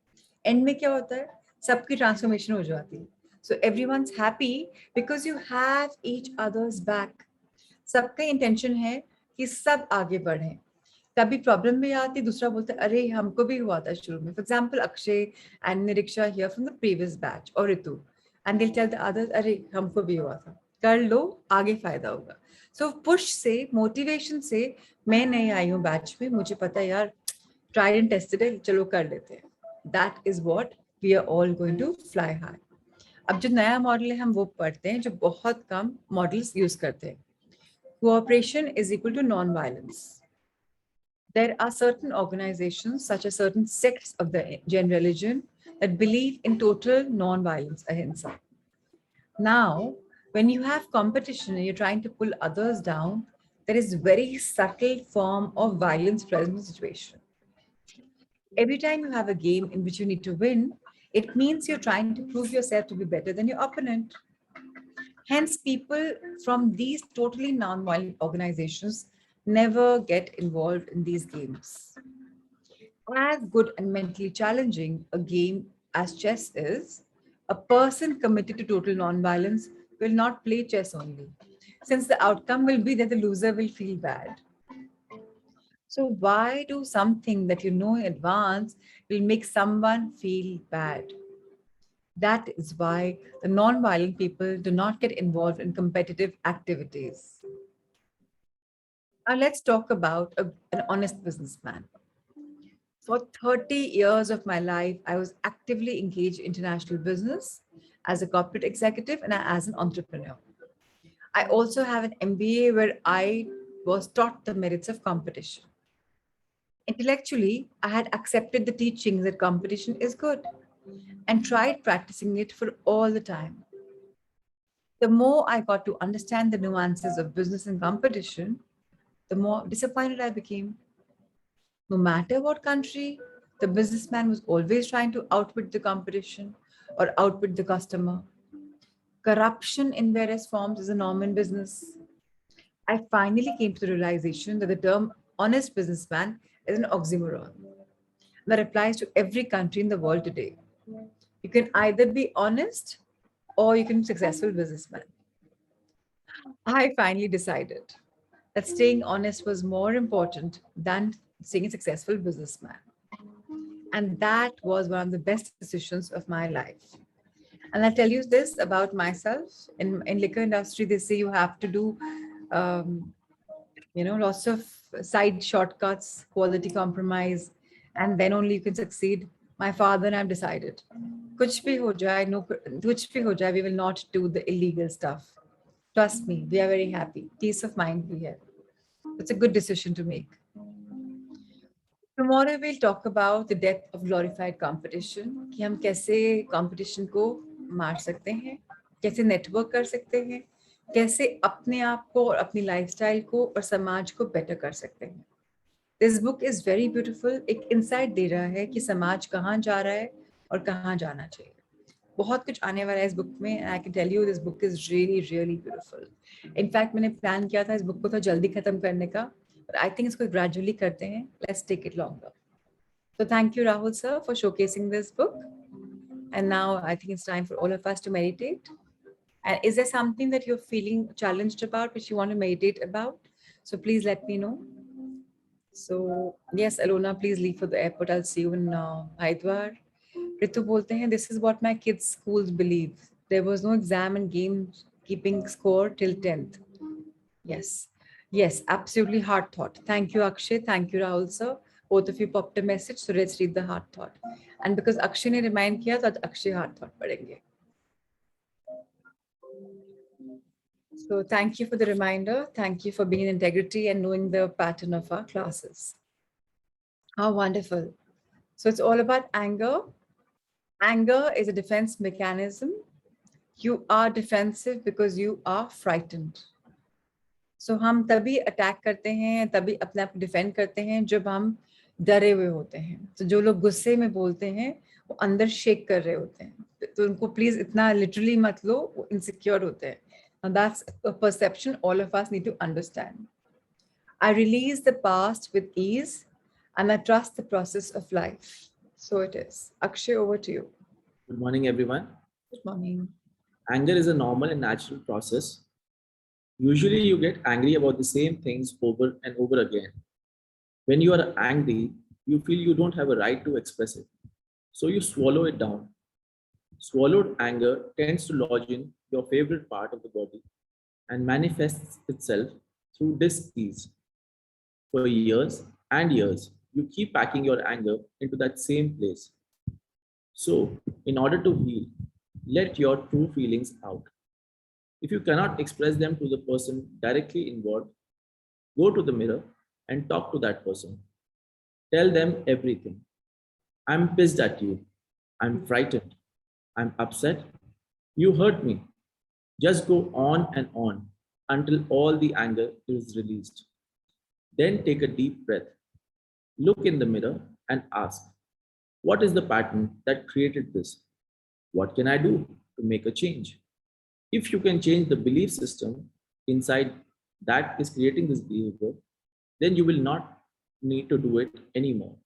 एंड में क्या होता है, सबकी ट्रांसफॉर्मेशन हो जाती है. So everyone's happy because you have each others back. सबका इंटेंशन है कि सब आगे बढ़ें. कभी प्रॉब्लम भी आती, दूसरा बोलता है अरे हमको भी हुआ था शुरू में. For example Akshay and Niriksha here from the previous batch और ऋतु, एंड दिल टेल द अदर्स अरे हमको भी हुआ था, कर लो आगे फायदा होगा. सो पुश से, मोटिवेशन से, मैं नई आई हूँ बैच में, मुझे पता है यार ट्राइड एंड टेस्टेड है, चलो कर लेते हैं. That is what we are all going to fly high. अब जो नया मॉडल है हम वो पढ़ते हैं जो बहुत कम मॉडल्स यूज करते हैं. Cooperation is equal to non violence. There are certain organizations, such as certain sects of the Jain religion, that believe in total non-violence, ahimsa. Now, when you have competition and you're trying to pull others down, there is very subtle form of violence present in the situation. Every time you have a game in which you need to win, it means you're trying to prove yourself to be better than your opponent. Hence, people from these totally non-violent organizations never get involved in these games. As good and mentally challenging a game as chess is, a person committed to total non-violence will not play chess only, since the outcome will be that the loser will feel bad. So why do something that you know in advance will make someone feel bad? That is why the non-violent people do not get involved in competitive activities. Now let's talk about an honest businessman. For 30 years of my life, I was actively engaged in international business as a corporate executive and as an entrepreneur. I also have an MBA where I was taught the merits of competition. Intellectually, I had accepted the teachings that competition is good and tried practicing it for all the time. The more I got to understand the nuances of business and competition, the more disappointed I became. No matter what country, the businessman was always trying to outwit the competition or outwit the customer. Corruption in various forms is a norm in business. I finally came to the realization that the term honest businessman is an oxymoron that applies to every country in the world today. You can either be honest or you can be a successful businessman. I finally decided that staying honest was more important than being a successful businessman. And that was one of the best decisions of my life. And I'll tell you this about myself. In liquor industry, they say you have to do, lots of side shortcuts, quality compromise, and then only you can succeed. My father and I've decided, kuch bhi ho jaye, no, kuch bhi ho jaye, we will not do the illegal stuff. Trust me, we are very happy. Peace of mind we have. It's a good decision to make. Tomorrow we'll talk about the death of glorified competition, कि हम कैसे competition को मार सकते हैं, कैसे network कर सकते हैं, कैसे अपने आप को और अपनी lifestyle को और समाज को better कर सकते हैं. This book is very beautiful. एक insight दे रहा है कि समाज कहाँ जा रहा है और कहाँ जाना चाहिए. बहुत कुछ आने वाला है इस बुक में. And I can tell you this book is really, really beautiful. In fact, मैंने plan किया था इस book को तो जल्दी खत्म करने का, but I think इसको gradually करते हैं. Let's take it longer. So thank you, Rahul sir, for showcasing this book. And now I think it's time for all of us to meditate. And is there something that you're feeling challenged about, which you want to meditate about? So please let me know. So yes, Alona, please leave for the airport. I'll see you in Haridwar. Ritu bolte hain, this is what my kids' schools believe. There was no exam and game keeping score till 10th. Yes. Yes, absolutely heart thought. Thank you, Akshay. Thank you, Rahul sir. Both of you popped a message. So let's read the heart thought. And because Akshay ne remind kiya, so Akshay heart thought padenge. So thank you for the reminder. Thank you for being in integrity and knowing the pattern of our classes. How wonderful. So it's all about anger. Anger is a defense mechanism. You are defensive because you are frightened. So हम तभी attack करते हैं, तभी अपने आप को defend करते हैं जब हम डरे हुए होते हैं. तो जो लोग गुस्से में बोलते हैं वो अंदर शेक कर रहे होते हैं. तो उनको प्लीज इतना लिटरली मत लो, वो इनसिक्योर होते हैं. And that's a perception all of us need to understand. I release the past with ease and I trust the process of life. So it is. Akshay, over to you. Good morning, everyone. Good morning. Anger is a normal and natural process. Usually, you get angry about the same things over and over again. When you are angry, you feel you don't have a right to express it. So you swallow it down. Swallowed anger tends to lodge in your favorite part of the body and manifests itself through dis-ease. For years and years, you keep packing your anger into that same place. So, in order to heal, let your true feelings out. If you cannot express them to the person directly involved, go to the mirror and talk to that person. Tell them everything. I'm pissed at you. I'm frightened. I'm upset. You hurt me. Just go on and on until all the anger is released. Then take a deep breath. Look in the mirror and ask, what is the pattern that created this? What can I do to make a change? If you can change the belief system inside that is creating this behavior, then you will not need to do it anymore.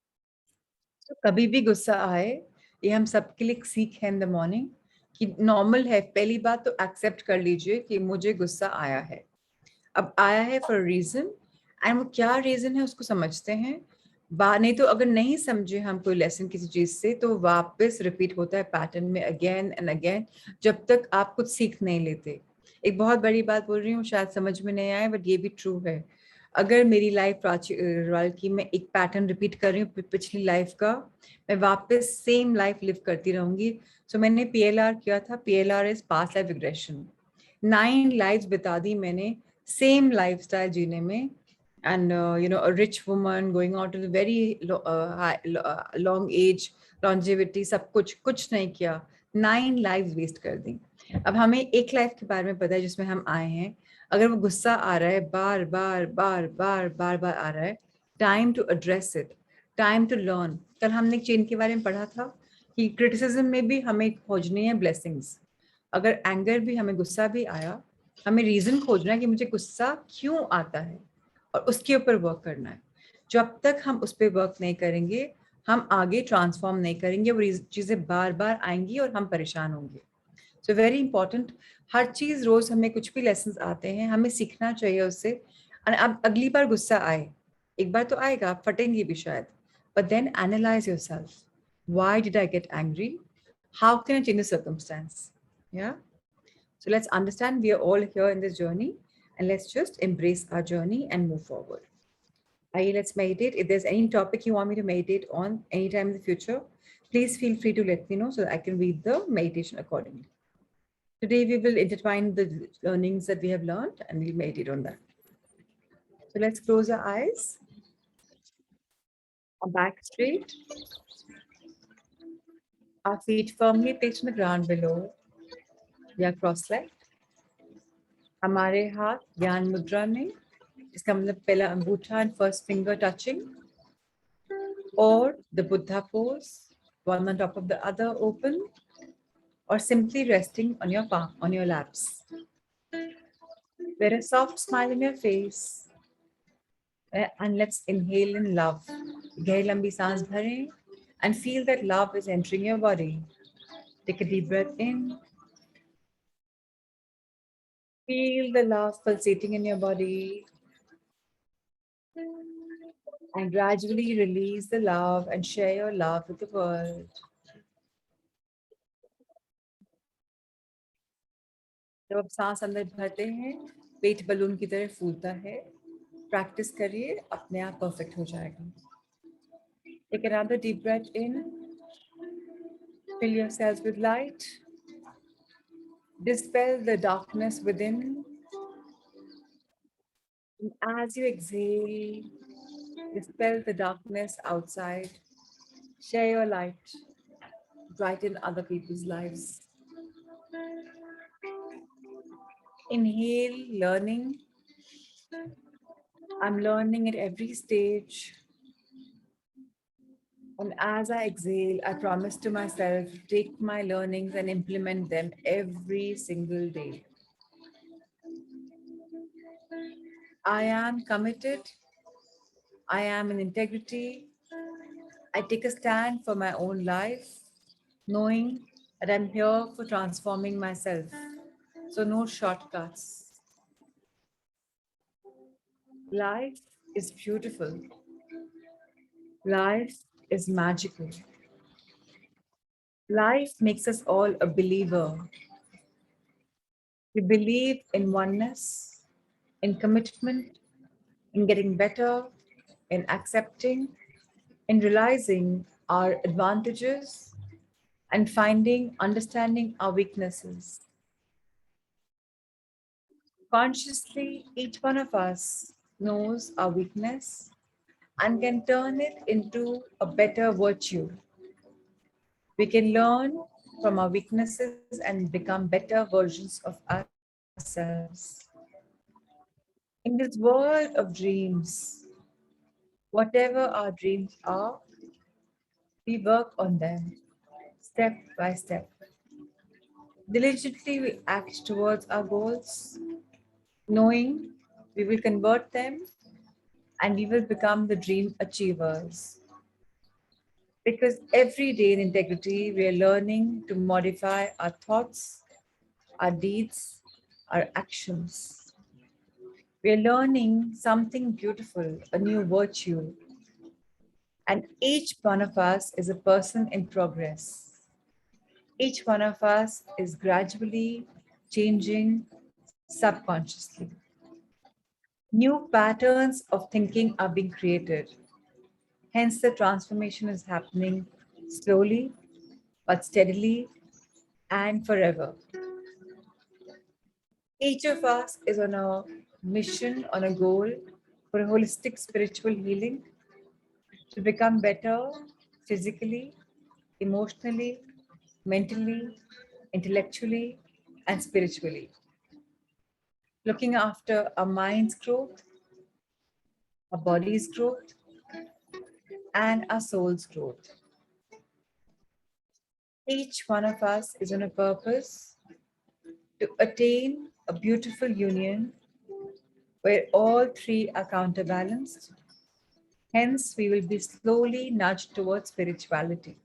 तो कभी भी गुस्सा आए, ये हम सबके लिए एक सीख है इन द मॉर्निंग कि नॉर्मल है. पहली बात तो एक्सेप्ट कर लीजिए कि मुझे गुस्सा आया है. अब आया है फॉर रीजन, एंड वो क्या रीजन है उसको समझते हैं. नहीं तो अगर नहीं समझे हम कोई लेसन किसी चीज से, तो वापस रिपीट होता है पैटर्न में अगेन एंड अगेन, जब तक आप कुछ सीख नहीं लेते. एक बहुत बड़ी बात बोल रही हूँ, शायद समझ में नहीं आए, बट ये भी ट्रू है. अगर मेरी लाइफ रॉयल की मैं एक पैटर्न रिपीट कर रही हूँ पिछली लाइफ का, मैं वापस सेम लाइफ लिव करती रहूंगी. सो मैंने PLR किया था. PLR is past life regression. 9 lifes बिता दी मैंने सेम लाइफस्टाइल जीने में, and a rich woman going out to the very long age, longevity, सब कुछ नहीं किया. 9 लाइफ्स वेस्ट कर दी. अब हमें एक लाइफ के बारे में पता है जिसमें हम आए हैं. अगर वो गुस्सा आ रहा है, बार बार बार बार बार बार आ रहा है, time to address it, time to learn. कल हमने चेन के बारे में पढ़ा था कि क्रिटिसिज्म में भी हमें खोजनी है ब्लेसिंग्स. अगर एंगर भी, हमें गुस्सा भी आया, हमें रीजन खोजना है कि मुझे गुस्सा क्यों आता है और उसके ऊपर वर्क करना है. जब तक हम उस पर वर्क नहीं करेंगे, हम आगे ट्रांसफॉर्म नहीं करेंगे. वो चीजें बार बार आएंगी और हम परेशान होंगे. So very important. हर चीज रोज हमें कुछ भी लेसन आते हैं, हमें सीखना चाहिए उससे. और अब अगली बार गुस्सा आए, एक बार तो आएगा, फटेंगी भी शायद, but then analyse yourself. Why did I get angry? How can I change the circumstance? Yeah, so let's understand we are all here in this journey, and let's just embrace our journey and move forward. Let's meditate. If there's any topic you want me to meditate on anytime in the future, please feel free to let me know so that I can read the meditation accordingly. Today we will intertwine the learnings that we have learned and we'll meditate on that. So let's close our eyes, our back straight, our feet firmly placed on the ground below. We are cross-legged. हमारे हाथ ज्ञान मुद्रा में, इसका मतलब पहला अंगूठा and first finger touching, or the Buddha pose, one on top of the other open, or simply resting on your palm, on your laps. Wear a soft smile in your face, and let's inhale in love. गहरी लंबी सांस भरें and feel that love is entering your body. Take a deep breath in. Feel the love pulsating in your body, and gradually release the love and share your love with the world. जब आप सांस अंदर भरते हैं, पेट balloon की तरह फूलता है. प्रैक्टिस करिए, अपने आप परफेक्ट हो जाएगा. Take another deep breath in. Fill yourselves with light. Dispel the darkness within. And as you exhale, dispel the darkness outside. Share your light. Brighten other people's lives. Inhale, learning. I'm learning at every stage. And as I exhale, I promise to myself, take my learnings and implement them every single day. I am committed. I am in integrity. I take a stand for my own life, knowing that I'm here for transforming myself. So, no shortcuts. Life is beautiful. Life is magical. Life makes us all a believer. We believe in oneness, in commitment, in getting better, in accepting, in realizing our advantages, and finding, understanding our weaknesses. Consciously, each one of us knows our weakness and can turn it into a better virtue. We can learn from our weaknesses and become better versions of ourselves. In this world of dreams, whatever our dreams are, we work on them step by step. Diligently, we act towards our goals, knowing we will convert them and we will become the dream achievers. Because every day in integrity, we are learning to modify our thoughts, our deeds, our actions. We are learning something beautiful, a new virtue. And each one of us is a person in progress. Each one of us is gradually changing subconsciously. New patterns of thinking are being created. Hence, the transformation is happening slowly but steadily and forever. Each of us is on a mission, on a goal for holistic spiritual healing to become better physically, emotionally, mentally, intellectually, and spiritually. Looking after our mind's growth, our body's growth, and our soul's growth. Each one of us is on a purpose to attain a beautiful union where all three are counterbalanced. Hence, we will be slowly nudged towards spirituality,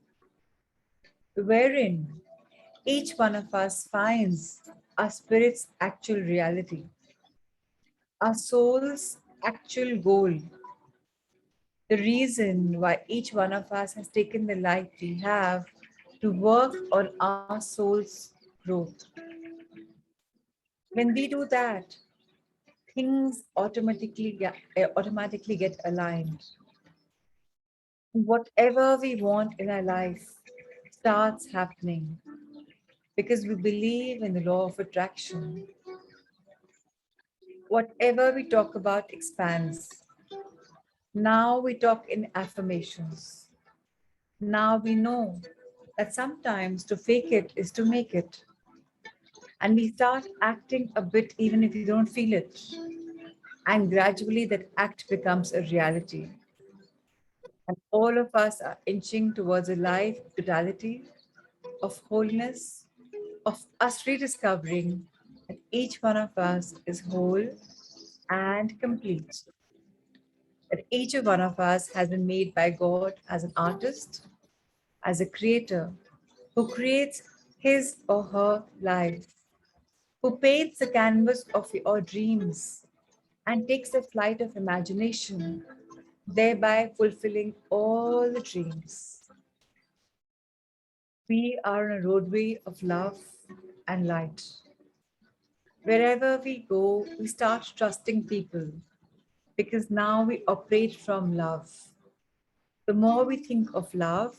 wherein each one of us finds our spirit's actual reality, our soul's actual goal, the reason why each one of us has taken the life we have to work on our soul's growth. When we do that, things automatically get aligned. Whatever we want in our life starts happening because we believe in the law of attraction. Whatever we talk about expands. Now we talk in affirmations. Now we know that sometimes to fake it is to make it. And we start acting a bit even if you don't feel it. And gradually that act becomes a reality. And all of us are inching towards a life totality of wholeness, of us rediscovering that each one of us is whole and complete. That each one of us has been made by God as an artist, as a creator who creates his or her life, who paints the canvas of your dreams and takes a flight of imagination, thereby fulfilling all the dreams. We are on a roadway of love and light. Wherever we go, we start trusting people because now we operate from love. The more we think of love,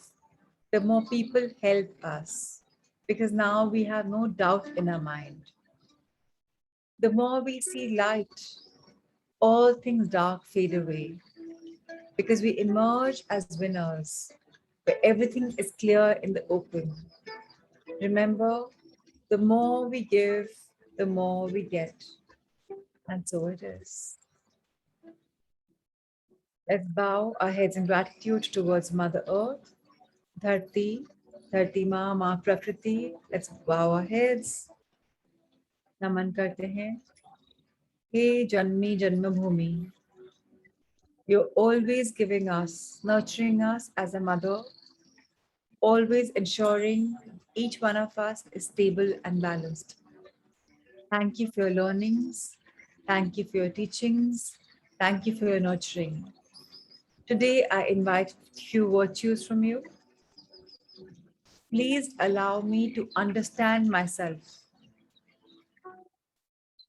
the more people help us because now we have no doubt in our mind. The more we see light, all things dark fade away because we emerge as winners where everything is clear in the open. Remember, the more we give, the more we get. And so it is. Let's bow our heads in gratitude towards Mother Earth, Dharti, Dharti Ma, Ma Prakriti. Let's bow our heads. नमन करते हैं हे जन्मी जन्मभूमि You're always giving us, nurturing us as a mother, always ensuring each one of us is stable and balanced. Thank you for your learnings. Thank you for your teachings. Thank you for your nurturing. Today, I invite few virtues from you. Please allow me to understand myself.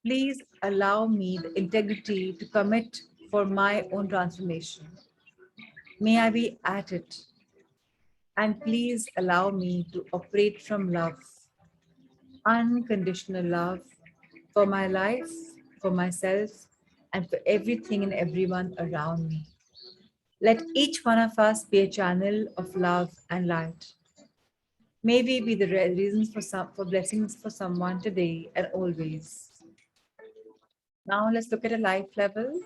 Please allow me the integrity to commit for my own transformation. May I be at it. And please allow me to operate from love, unconditional love for my life, for myself, and for everything and everyone around me. Let each one of us be a channel of love and light. May we be the reasons for blessings for someone today and always. Now let's look at a life level.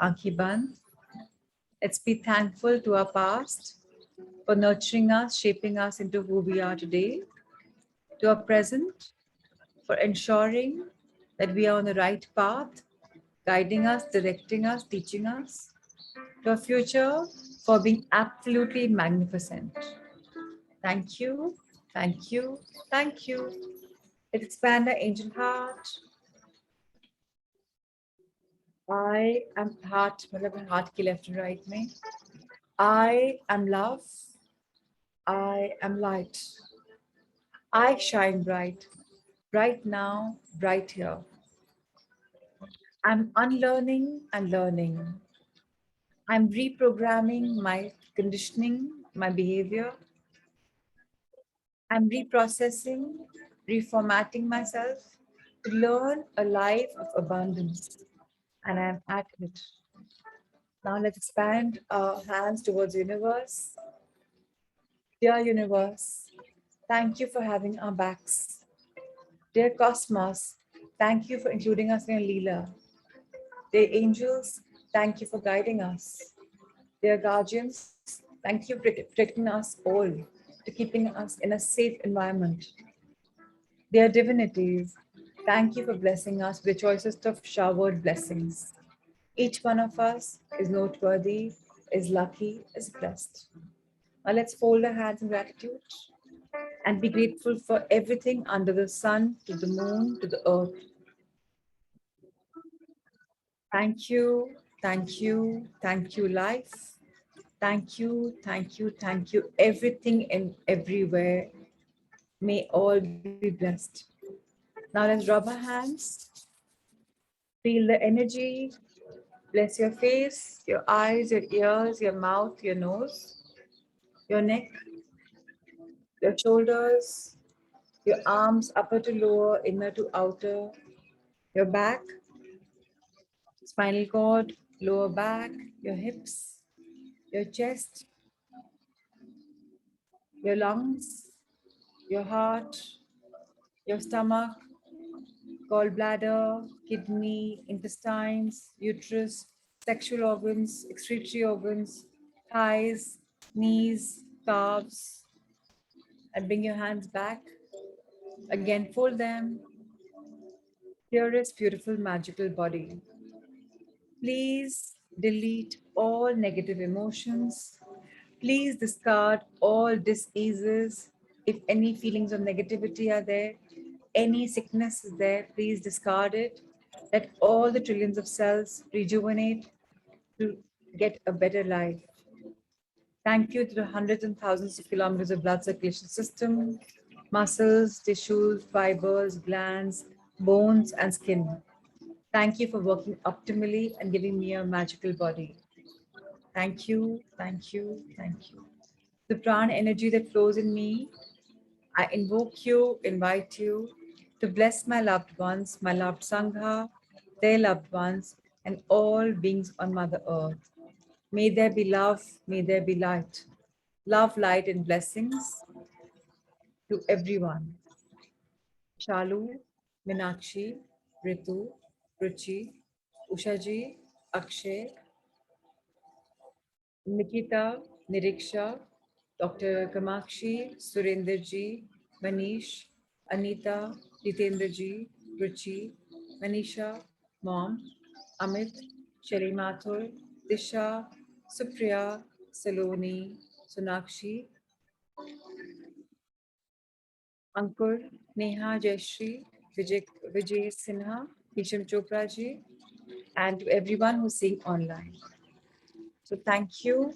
Ankhi Band. Let's be thankful to our past for nurturing us, shaping us into who we are today, to our present for ensuring that we are on the right path, guiding us, directing us, teaching us, to our future for being absolutely magnificent. Thank you, thank you, thank you. Let's expand our angel heart. I am heart, मतलब heart के left and right में. I am love. I am light. I shine bright, right now, right here. I'm unlearning and learning. I'm reprogramming my conditioning, my behavior. I'm reprocessing, reformatting myself to learn a life of abundance. And I'm at it. Now let's expand our hands towards the universe. Dear universe, thank you for having our backs. Dear cosmos, thank you for including us in your Leela. Dear angels, thank you for guiding us. Dear guardians, thank you for protecting us all, to keeping us in a safe environment. Dear divinities, thank you for blessing us with the choicest of showered blessings. Each one of us is noteworthy, is lucky, is blessed. Now let's fold our hands in gratitude and be grateful for everything under the sun, to the moon, to the earth. Thank you, thank you, thank you, life. Thank you, thank you, thank you, everything and everywhere. May all be blessed. Now let's rub our hands. Feel the energy. Bless your face, your eyes, your ears, your mouth, your nose, your neck, your shoulders, your arms, upper to lower, inner to outer, your back, spinal cord, lower back, your hips, your chest, your lungs, your heart, your stomach, gallbladder, kidney, intestines, uterus, sexual organs, excretory organs, thighs, knees, calves, and bring your hands back. Again, fold them. Purest, beautiful, magical body. Please delete all negative emotions. Please discard all diseases. If any feelings of negativity are there, any sickness is there, please discard it. Let all the trillions of cells rejuvenate to get a better life. Thank you to the hundreds and thousands of kilometers of blood circulation system, muscles, tissues, fibers, glands, bones, and skin. Thank you for working optimally and giving me a magical body. Thank you, thank you, thank you. The prana energy that flows in me, I invoke you, invite you to bless my loved ones, my loved Sangha, their loved ones, and all beings on Mother Earth. May there be love, may there be light. Love, light, and blessings to everyone. Shalu, Minakshi, Ritu, Ruchi, Ushaji, Akshay, Nikita, Niriksha, Dr. Kamakshi, Surendraji, Manish, Anita, Jitendraji, Ruchi, Manisha, Mom, Amit, Sherry Mathur, Disha, Supriya, Saloni, Sonakshi, Ankur, Neha, Jayashree, Vijay Sinha, Hisham Chopra ji, and to everyone who's seeing online. So thank you,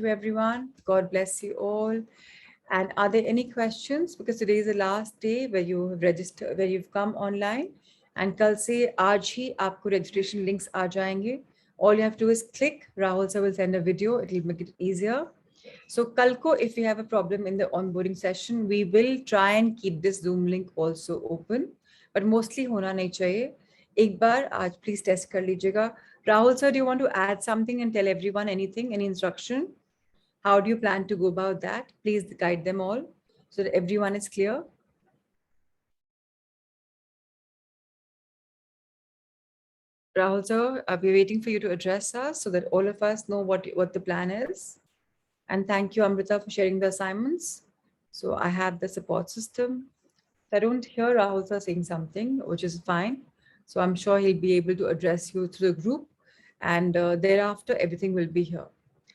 everyone. God bless you all. And are there any questions? Because today is the last day where you have registered, where you've come online. And कल से आज ही आपको registration links आ जाएंगे. All you have to do is click. Rahul sir will send a video. It will make it easier. So कल को, if you have a problem in the onboarding session, we will try and keep this Zoom link also open. But mostly होना नहीं चाहिए. एक बार आज please test कर लीजिएगा. Rahul sir, do you want to add something and tell everyone anything, any instruction? How do you plan to go about that? Please guide them all so that everyone is clear. Rahul sir, we're waiting for you to address us so that all of us know what the plan is. And thank you, Amrita, for sharing the assignments. So I have the support system. I don't hear Rahul sir saying something, which is fine. So I'm sure he'll be able to address you through the group. And thereafter, everything will be here.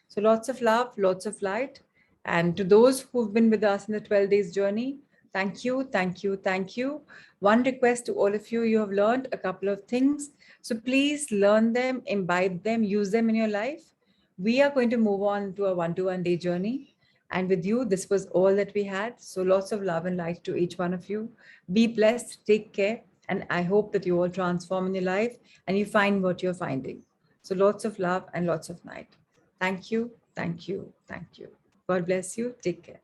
So lots of love, lots of light. And to those who've been with us in the 12 days journey, thank you, thank you, thank you. One request to all of you, you have learned a couple of things. So please learn them, imbibe them, use them in your life. We are going to move on to a one-to-one day journey. And with you, this was all that we had. So lots of love and light to each one of you. Be blessed, take care. And I hope that you all transform in your life and you find what you're finding. So lots of love and lots of light. Thank you, thank you, thank you. God bless you. Take care.